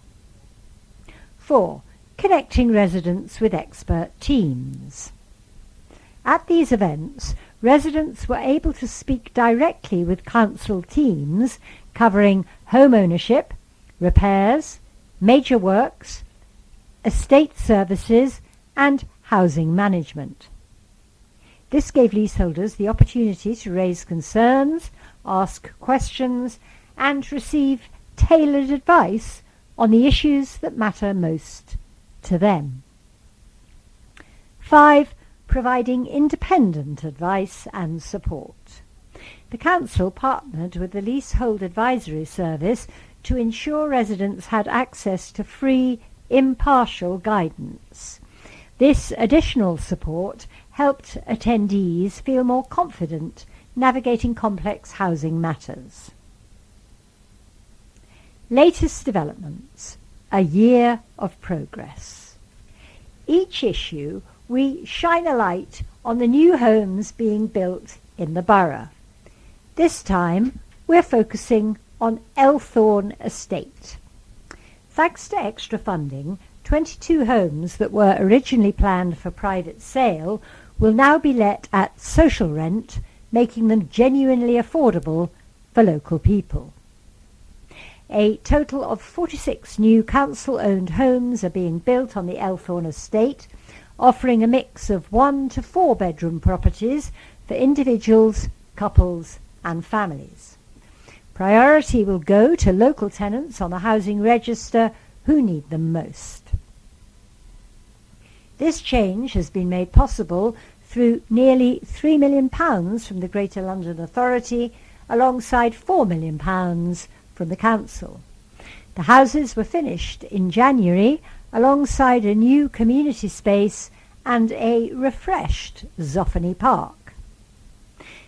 4. Connecting residents with expert teams. At these events, residents were able to speak directly with council teams covering home ownership, repairs, major works, estate services and housing management. This gave leaseholders the opportunity to raise concerns, ask questions and receive tailored advice on the issues that matter most to them. 5. Providing independent advice and support. The Council partnered with the Leasehold Advisory Service to ensure residents had access to free, impartial guidance. This additional support helped attendees feel more confident navigating complex housing matters. Latest developments. A year of progress. Each issue we shine a light on the new homes being built in the borough. This time we're focusing on Elthorne Estate. Thanks to extra funding, 22 homes that were originally planned for private sale will now be let at social rent, making them genuinely affordable for local people. A total of 46 new council-owned homes are being built on the Elthorne Estate, offering a mix of 1 to 4 bedroom properties for individuals, couples and families. Priority will go to local tenants on the housing register who need them most. This change has been made possible through nearly £3 million from the Greater London Authority, alongside £4 million from the Council. The houses were finished in January, alongside a new community space and a refreshed Zoffany Park.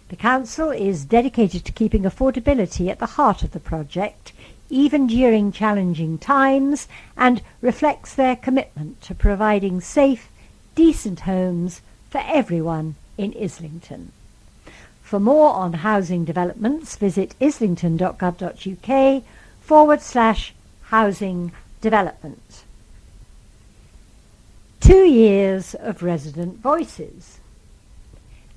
The Council is dedicated to keeping affordability at the heart of the project, even during challenging times, and reflects their commitment to providing safe, decent homes for everyone in Islington. For more on housing developments, visit islington.gov.uk/housing development. 2 years of resident voices.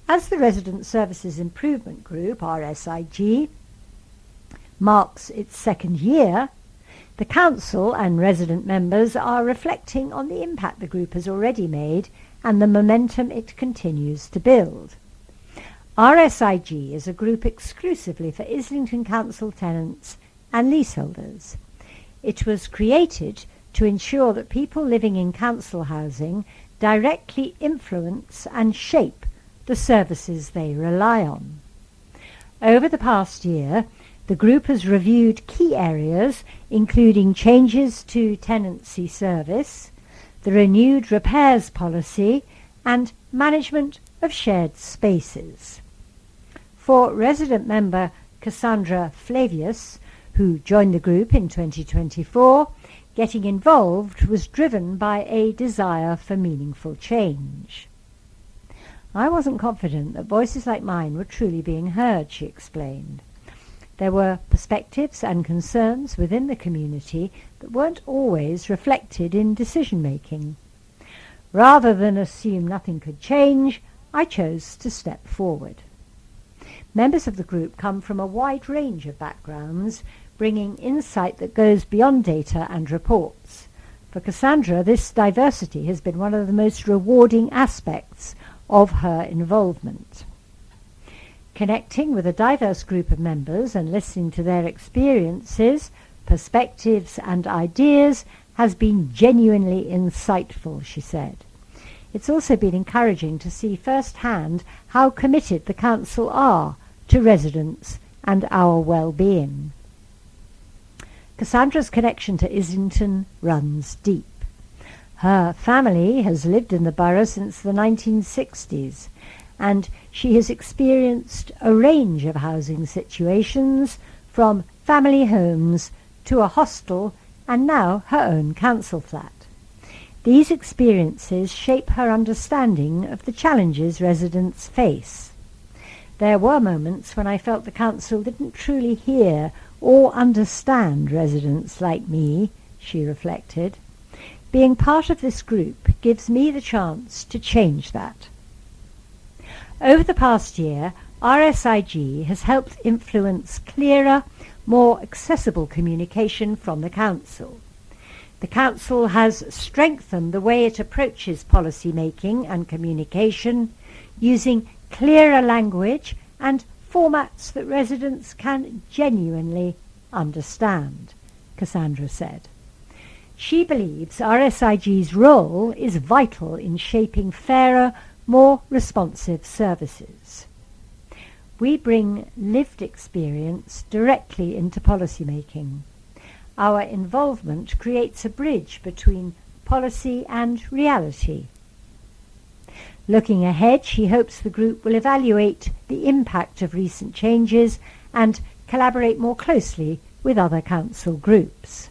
As the Resident Services Improvement Group, RSIG, marks its 2nd year, the Council and resident members are reflecting on the impact the group has already made and the momentum it continues to build. RSIG is a group exclusively for Islington Council tenants and leaseholders. It was created to ensure that people living in council housing directly influence and shape the services they rely on. Over the past year, the group has reviewed key areas, including changes to tenancy service, the renewed repairs policy, and management of shared spaces. For resident member Cassandra Flavius, who joined the group in 2024, getting involved was driven by a desire for meaningful change. I wasn't confident that voices like mine were truly being heard, she explained. There were perspectives and concerns within the community that weren't always reflected in decision-making. Rather than assume nothing could change, I chose to step forward. Members of the group come from a wide range of backgrounds, bringing insight that goes beyond data and reports. For Cassandra, this diversity has been one of the most rewarding aspects of her involvement. Connecting with a diverse group of members and listening to their experiences, perspectives and ideas has been genuinely insightful, she said. It's also been encouraging to see firsthand how committed the Council are to residents and our well-being. Cassandra's connection to Islington runs deep. Her family has lived in the borough since the 1960s, and she has experienced a range of housing situations, from family homes to a hostel and now her own council flat. These experiences shape her understanding of the challenges residents face. There were moments when I felt the council didn't truly hear or understand residents like me, she reflected. Being part of this group gives me the chance to change that. Over the past year, RSIG has helped influence clearer, more accessible communication from the Council. The Council has strengthened the way it approaches policy making and communication, using clearer language and formats that residents can genuinely understand, Cassandra said. She believes RSIG's role is vital in shaping fairer, more responsive services. We bring lived experience directly into policy making. Our involvement creates a bridge between policy and reality. Looking ahead, she hopes the group will evaluate the impact of recent changes and collaborate more closely with other council groups.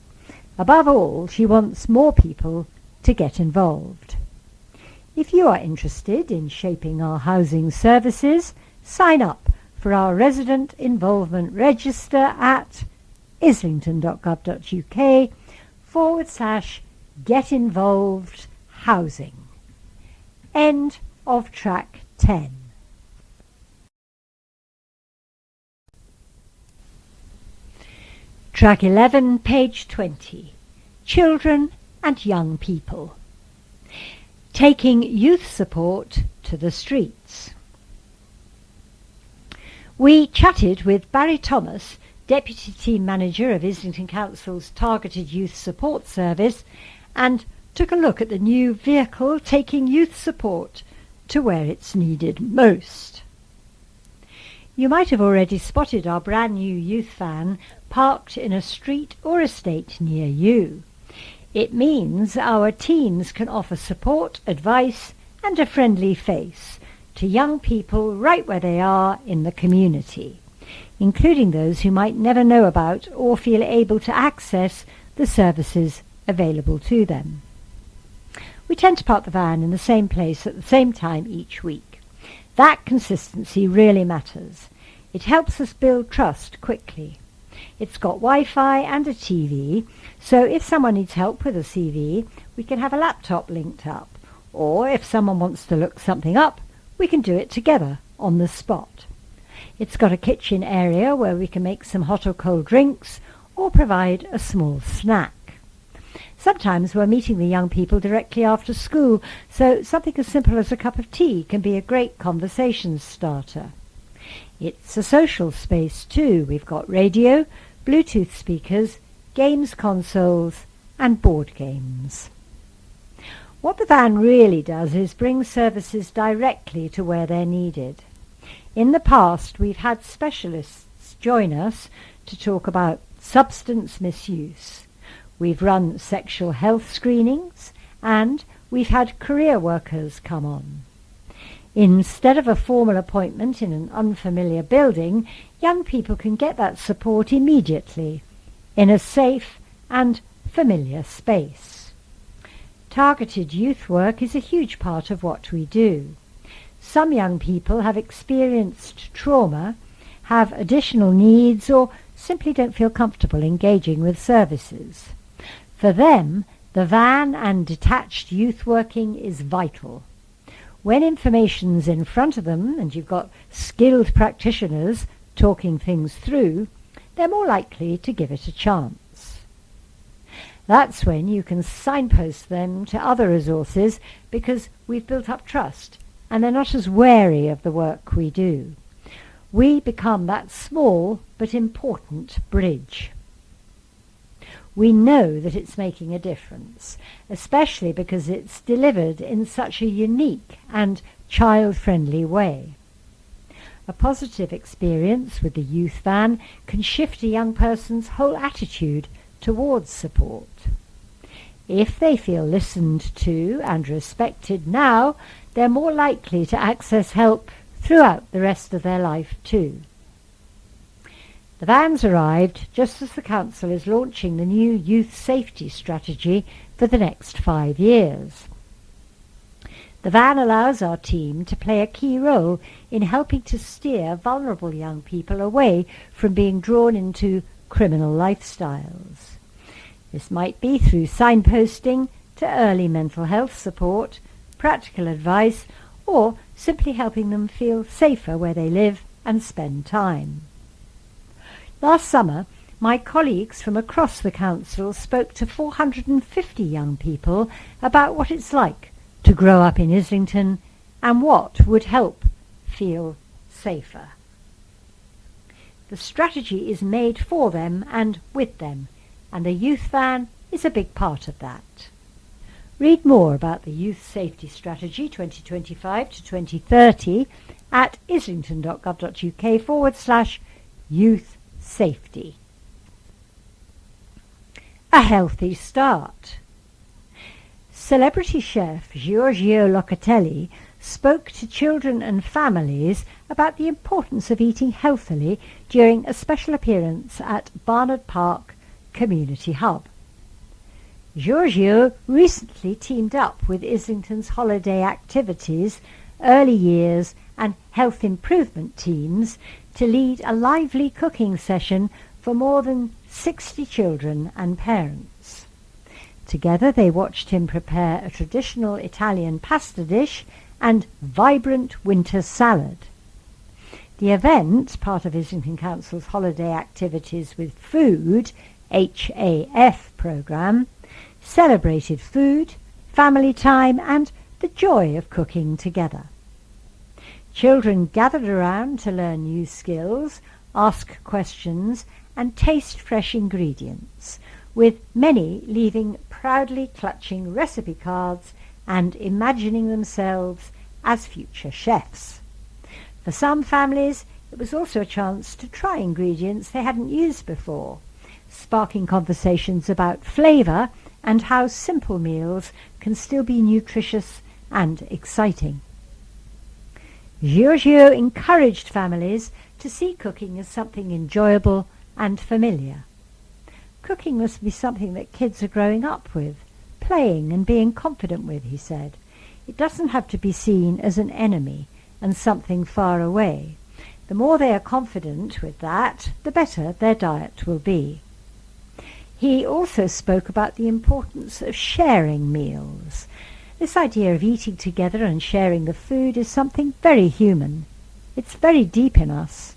Above all, she wants more people to get involved. If you are interested in shaping our housing services, sign up for our resident involvement register at islington.gov.uk/get-involved-housing. End of track 10. Track 11, page 20. Children and young people. Taking youth support to the streets. We chatted with Barry Thomas, Deputy Team Manager of Islington Council's Targeted Youth Support Service, and took a look at the new vehicle taking youth support to where it's needed most. You might have already spotted our brand new youth van parked in a street or estate near you. It means our teams can offer support, advice and a friendly face to young people right where they are in the community, including those who might never know about or feel able to access the services available to them. We tend to park the van in the same place at the same time each week. That consistency really matters. It helps us build trust quickly. It's got Wi-Fi and a TV, so if someone needs help with a CV, we can have a laptop linked up, or if someone wants to look something up, we can do it together on the spot. It's got a kitchen area where we can make some hot or cold drinks or provide a small snack. Sometimes we're meeting the young people directly after school, so something as simple as a cup of tea can be a great conversation starter. It's a social space too. We've got radio, Bluetooth speakers, games consoles and board games. What the van really does is bring services directly to where they're needed. In the past, we've had specialists join us to talk about substance misuse. We've run sexual health screenings, and we've had career workers come on. Instead of a formal appointment in an unfamiliar building, young people can get that support immediately in a safe and familiar space. Targeted youth work is a huge part of what we do. Some young people have experienced trauma, have additional needs, or simply don't feel comfortable engaging with services. For them, the van and detached youth working is vital. When information's in front of them and you've got skilled practitioners talking things through, they're more likely to give it a chance. That's when you can signpost them to other resources because we've built up trust and they're not as wary of the work we do. we become that small but important bridge. We know that it's making a difference, especially because it's delivered in such a unique and child-friendly way. A positive experience with the youth van can shift a young person's whole attitude towards support. If they feel listened to and respected now, they're more likely to access help throughout the rest of their life too. The vans arrived just as the Council is launching the new youth safety strategy for the next 5 years. The van allows our team to play a key role in helping to steer vulnerable young people away from being drawn into criminal lifestyles. This might be through signposting to early mental health support, practical advice, or simply helping them feel safer where they live and spend time. Last summer, my colleagues from across the Council spoke to 450 young people about what it's like to grow up in Islington and what would help feel safer. The strategy is made for them and with them, and the youth van is a big part of that. Read more about the Youth Safety Strategy 2025 to 2030 at islington.gov.uk/youth safety. A healthy start. Celebrity chef Giorgio Locatelli spoke to children and families about the importance of eating healthily during a special appearance at Barnard Park Community Hub. Giorgio recently teamed up with Islington's holiday activities, early years and health improvement teams to lead a lively cooking session for more than 60 children and parents. Together they watched him prepare a traditional Italian pasta dish and vibrant winter salad. The event, part of Islington Council's Holiday Activities with Food (HAF) programme, celebrated food, family time and the joy of cooking together. Children gathered around to learn new skills, ask questions and taste fresh ingredients, with many leaving proudly clutching recipe cards and imagining themselves as future chefs. For some families, it was also a chance to try ingredients they hadn't used before, sparking conversations about flavour and how simple meals can still be nutritious and exciting. Giorgio encouraged families to see cooking as something enjoyable and familiar. Cooking must be something that kids are growing up with, playing and being confident with, he said. It doesn't have to be seen as an enemy and something far away. The more they are confident with that, the better their diet will be. He also spoke about the importance of sharing meals. This idea of eating together and sharing the food is something very human. It's very deep in us.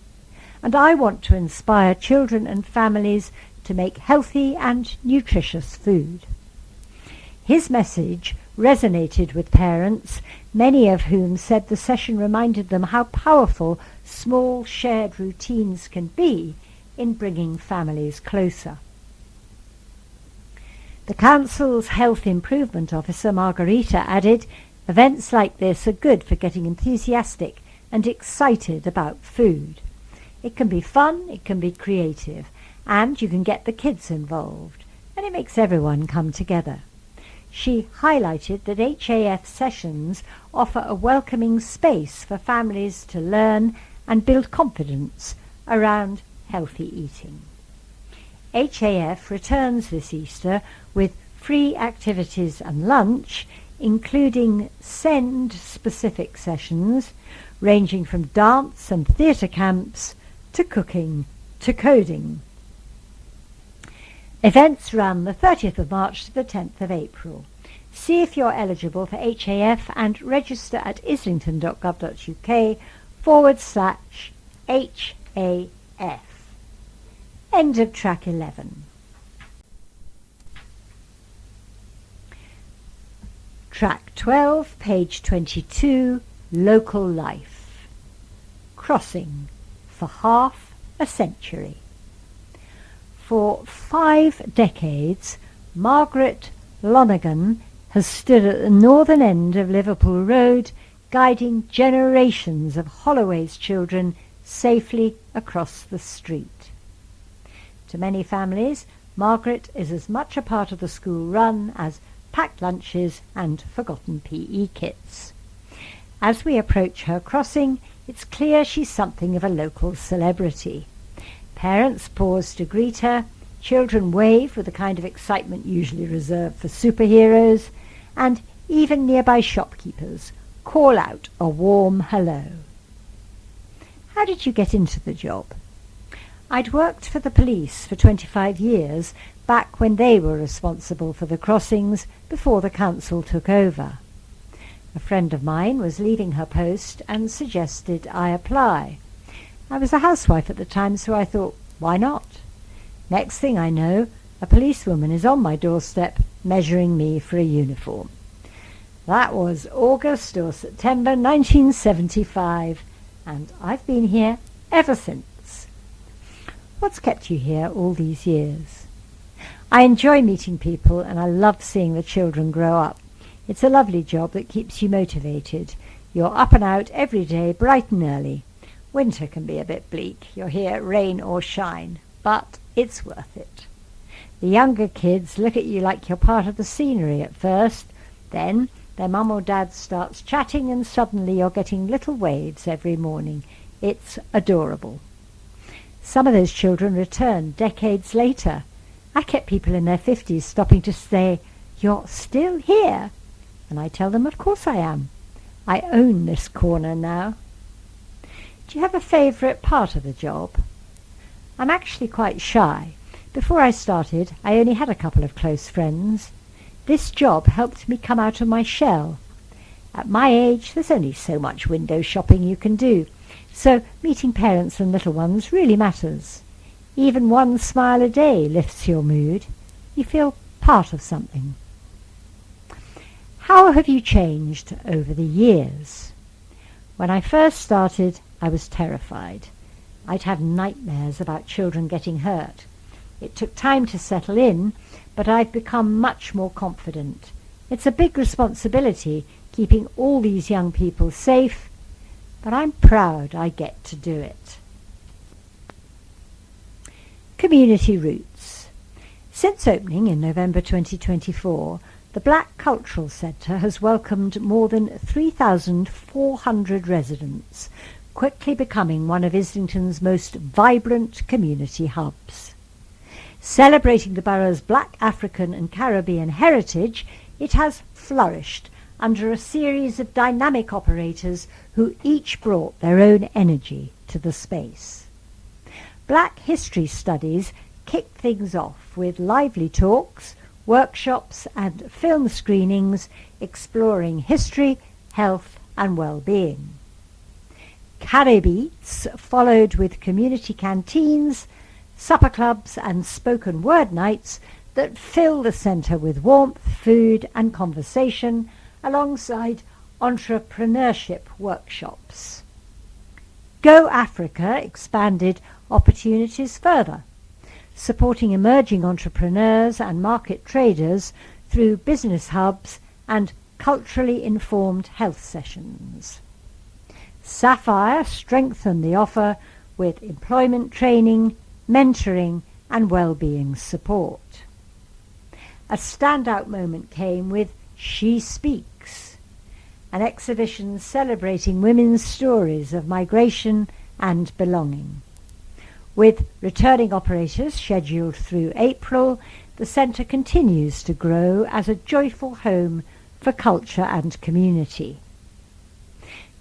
And I want to inspire children and families to make healthy and nutritious food. His message resonated with parents, many of whom said the session reminded them how powerful small shared routines can be in bringing families closer. The Council's Health Improvement Officer, Margarita, added, "Events like this are good for getting enthusiastic and excited about food. It can be fun, it can be creative, and you can get the kids involved, and it makes everyone come together." She highlighted that HAF sessions offer a welcoming space for families to learn and build confidence around healthy eating. HAF returns this Easter with free activities and lunch, including SEND-specific sessions ranging from dance and theatre camps to cooking to coding. Events run the 30th of March to the 10th of April. See if you're eligible for HAF and register at islington.gov.uk/HAF. End of track 11. Track 12, page 22, Local Life. Crossing, for half a century. For 5 decades, Margaret Lonergan has stood at the northern end of Liverpool Road, guiding generations of Holloway's children safely across the street. To many families, Margaret is as much a part of the school run as packed lunches and forgotten PE kits. As we approach her crossing, it's clear she's something of a local celebrity. Parents pause to greet her, children wave with the kind of excitement usually reserved for superheroes, and even nearby shopkeepers call out a warm hello. How did you get into the job? I'd worked for the police for 25 years, back when they were responsible for the crossings before the council took over. A friend of mine was leaving her post and suggested I apply. I was a housewife at the time, so I thought, why not? Next thing I know, a policewoman is on my doorstep measuring me for a uniform. That was August or September 1975, and I've been here ever since. What's kept you here all these years? I enjoy meeting people, and I love seeing the children grow up. It's a lovely job that keeps you motivated. You're up and out every day, bright and early. Winter can be a bit bleak. You're here, rain or shine, but it's worth it. The younger kids look at you like you're part of the scenery at first. Then their mum or dad starts chatting, and suddenly you're getting little waves every morning. It's adorable. Some of those children return decades later. I get people in their 50s stopping to say, "You're still here?" And I tell them, of course I am. I own this corner now. Do you have a favourite part of the job? I'm actually quite shy. Before I started, I only had a couple of close friends. This job helped me come out of my shell. At my age, there's only so much window shopping you can do, so meeting parents and little ones really matters. Even one smile a day lifts your mood. You feel part of something. How have you changed over the years? When I first started, I was terrified. I'd have nightmares about children getting hurt. It took time to settle in, but I've become much more confident. It's a big responsibility keeping all these young people safe, but I'm proud I get to do it. Community Roots. Since opening in November 2024, the Black Cultural Centre has welcomed more than 3,400 residents, quickly becoming one of Islington's most vibrant community hubs. Celebrating the borough's Black, African and Caribbean heritage, it has flourished under a series of dynamic operators who each brought their own energy to the space. Black History Studies kicked things off with lively talks, workshops and film screenings exploring history, health and well-being. Caribbeats followed with community canteens, supper clubs and spoken word nights that fill the centre with warmth, food and conversation alongside entrepreneurship workshops. Go Africa expanded opportunities further, supporting emerging entrepreneurs and market traders through business hubs and culturally informed health sessions. Sapphire strengthened the offer with employment training, mentoring and well-being support. A standout moment came with She Speaks, an exhibition celebrating women's stories of migration and belonging. With returning operators scheduled through April, the centre continues to grow as a joyful home for culture and community.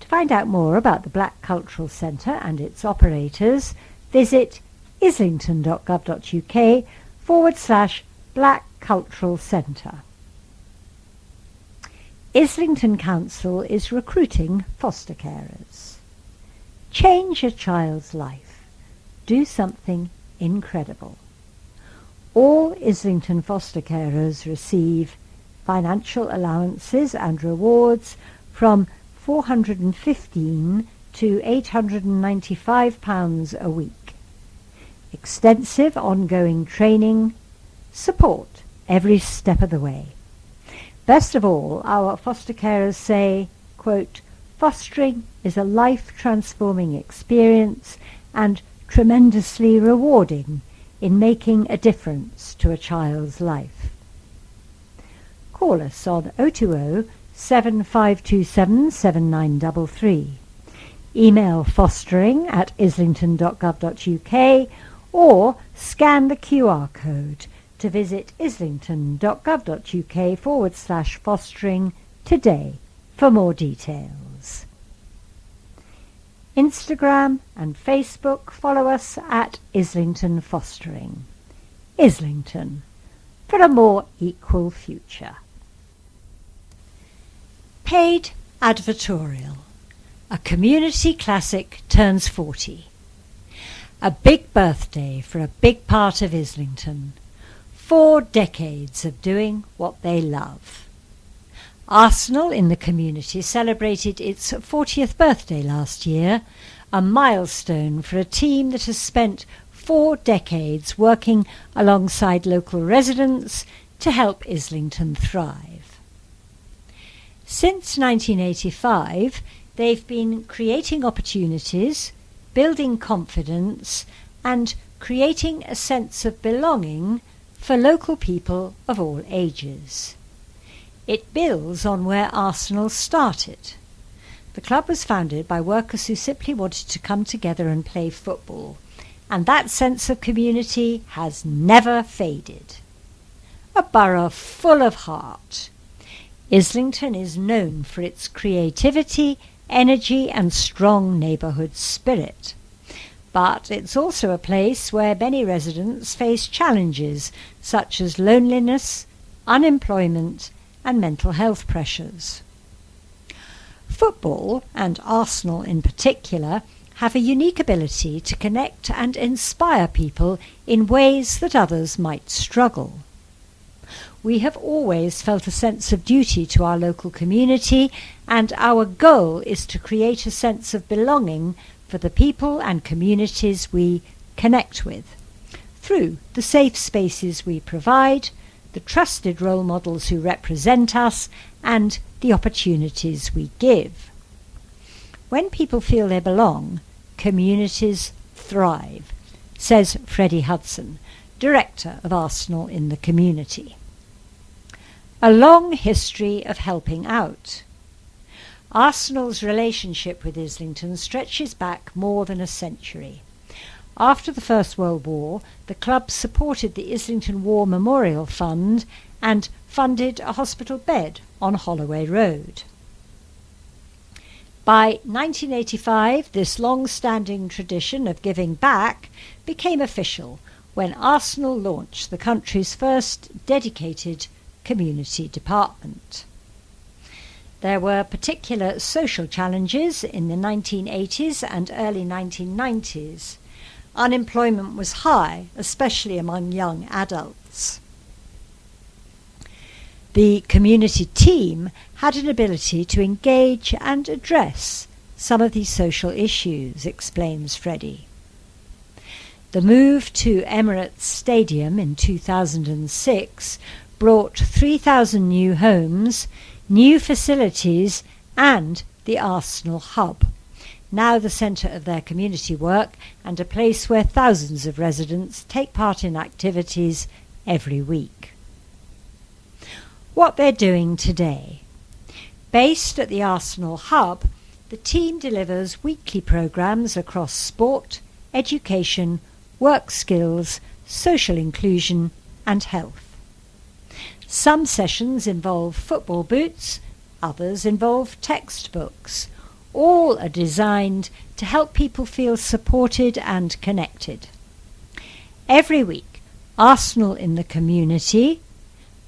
To find out more about the Black Cultural Centre and its operators, visit islington.gov.uk/Black Cultural Centre. Islington Council is recruiting foster carers. Change a child's life. Do something incredible. All Islington foster carers receive financial allowances and rewards from £415 to £895 a week. Extensive ongoing training, support every step of the way. Best of all, our foster carers say, quote, "Fostering is a life-transforming experience and tremendously rewarding in making a difference to a child's life." Call us on 020 7527 7933. Email fostering@islington.gov.uk or scan the QR code to visit islington.gov.uk/fostering today for more details. Instagram and Facebook, follow us at Islington Fostering. Islington, for a more equal future. Paid advertorial. A community classic turns 40. A big birthday for a big part of Islington. 4 decades of doing what they love. Arsenal in the community celebrated its 40th birthday last year, a milestone for a team that has spent 4 decades working alongside local residents to help Islington thrive. Since 1985, they've been creating opportunities, building confidence, and creating a sense of belonging for local people of all ages. It builds on where Arsenal started. The club was founded by workers who simply wanted to come together and play football, and that sense of community has never faded. A borough full of heart. Islington is known for its creativity, energy and strong neighbourhood spirit. But it's also a place where many residents face challenges such as loneliness, unemployment and mental health pressures. Football, and Arsenal in particular, have a unique ability to connect and inspire people in ways that others might struggle. We have always felt a sense of duty to our local community, and our goal is to create a sense of belonging for the people and communities we connect with, through the safe spaces we provide, the trusted role models who represent us, and the opportunities we give. When people feel they belong, communities thrive, says Freddie Hudson, Director of Arsenal in the community. A long history of helping out. Arsenal's relationship with Islington stretches back more than a century. After the First World War, the club supported the Islington War Memorial Fund and funded a hospital bed on Holloway Road. By 1985, this long-standing tradition of giving back became official when Arsenal launched the country's first dedicated community department. There were particular social challenges in the 1980s and early 1990s. Unemployment was high, especially among young adults. The community team had an ability to engage and address some of these social issues, explains Freddie. The move to Emirates Stadium in 2006 brought 3,000 new homes, new facilities and the Arsenal Hub, now the centre of their community work and a place where thousands of residents take part in activities every week. What they're doing today. Based at the Arsenal Hub, the team delivers weekly programmes across sport, education, work skills, social inclusion and health. Some sessions involve football boots, others involve textbooks. All are designed to help people feel supported and connected. Every week, Arsenal in the community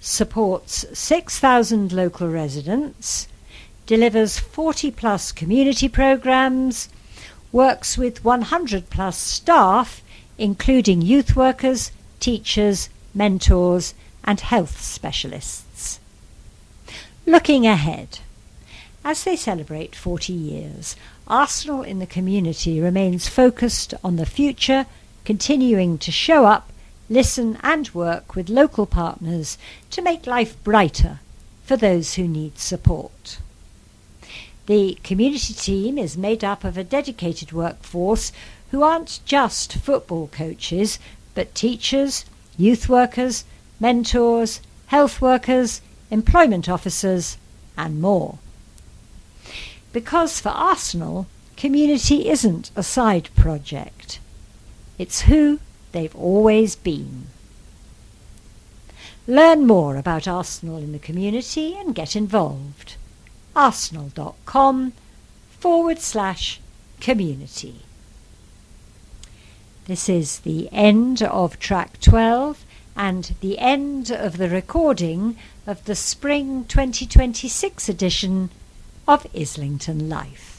supports 6,000 local residents, delivers 40-plus community programmes, works with 100-plus staff, including youth workers, teachers, mentors and health specialists. Looking ahead, As they celebrate 40 years, Arsenal in the Community remains focused on the future, continuing to show up, listen and work with local partners to make life brighter for those who need support. The community team is made up of a dedicated workforce who aren't just football coaches, but teachers, youth workers, mentors, health workers, employment officers, and more. Because for Arsenal, community isn't a side project. It's who they've always been. Learn more about Arsenal in the Community and get involved. arsenal.com/community. This is the end of track 12 and the end of the recording of the Spring 2026 edition of Islington Life.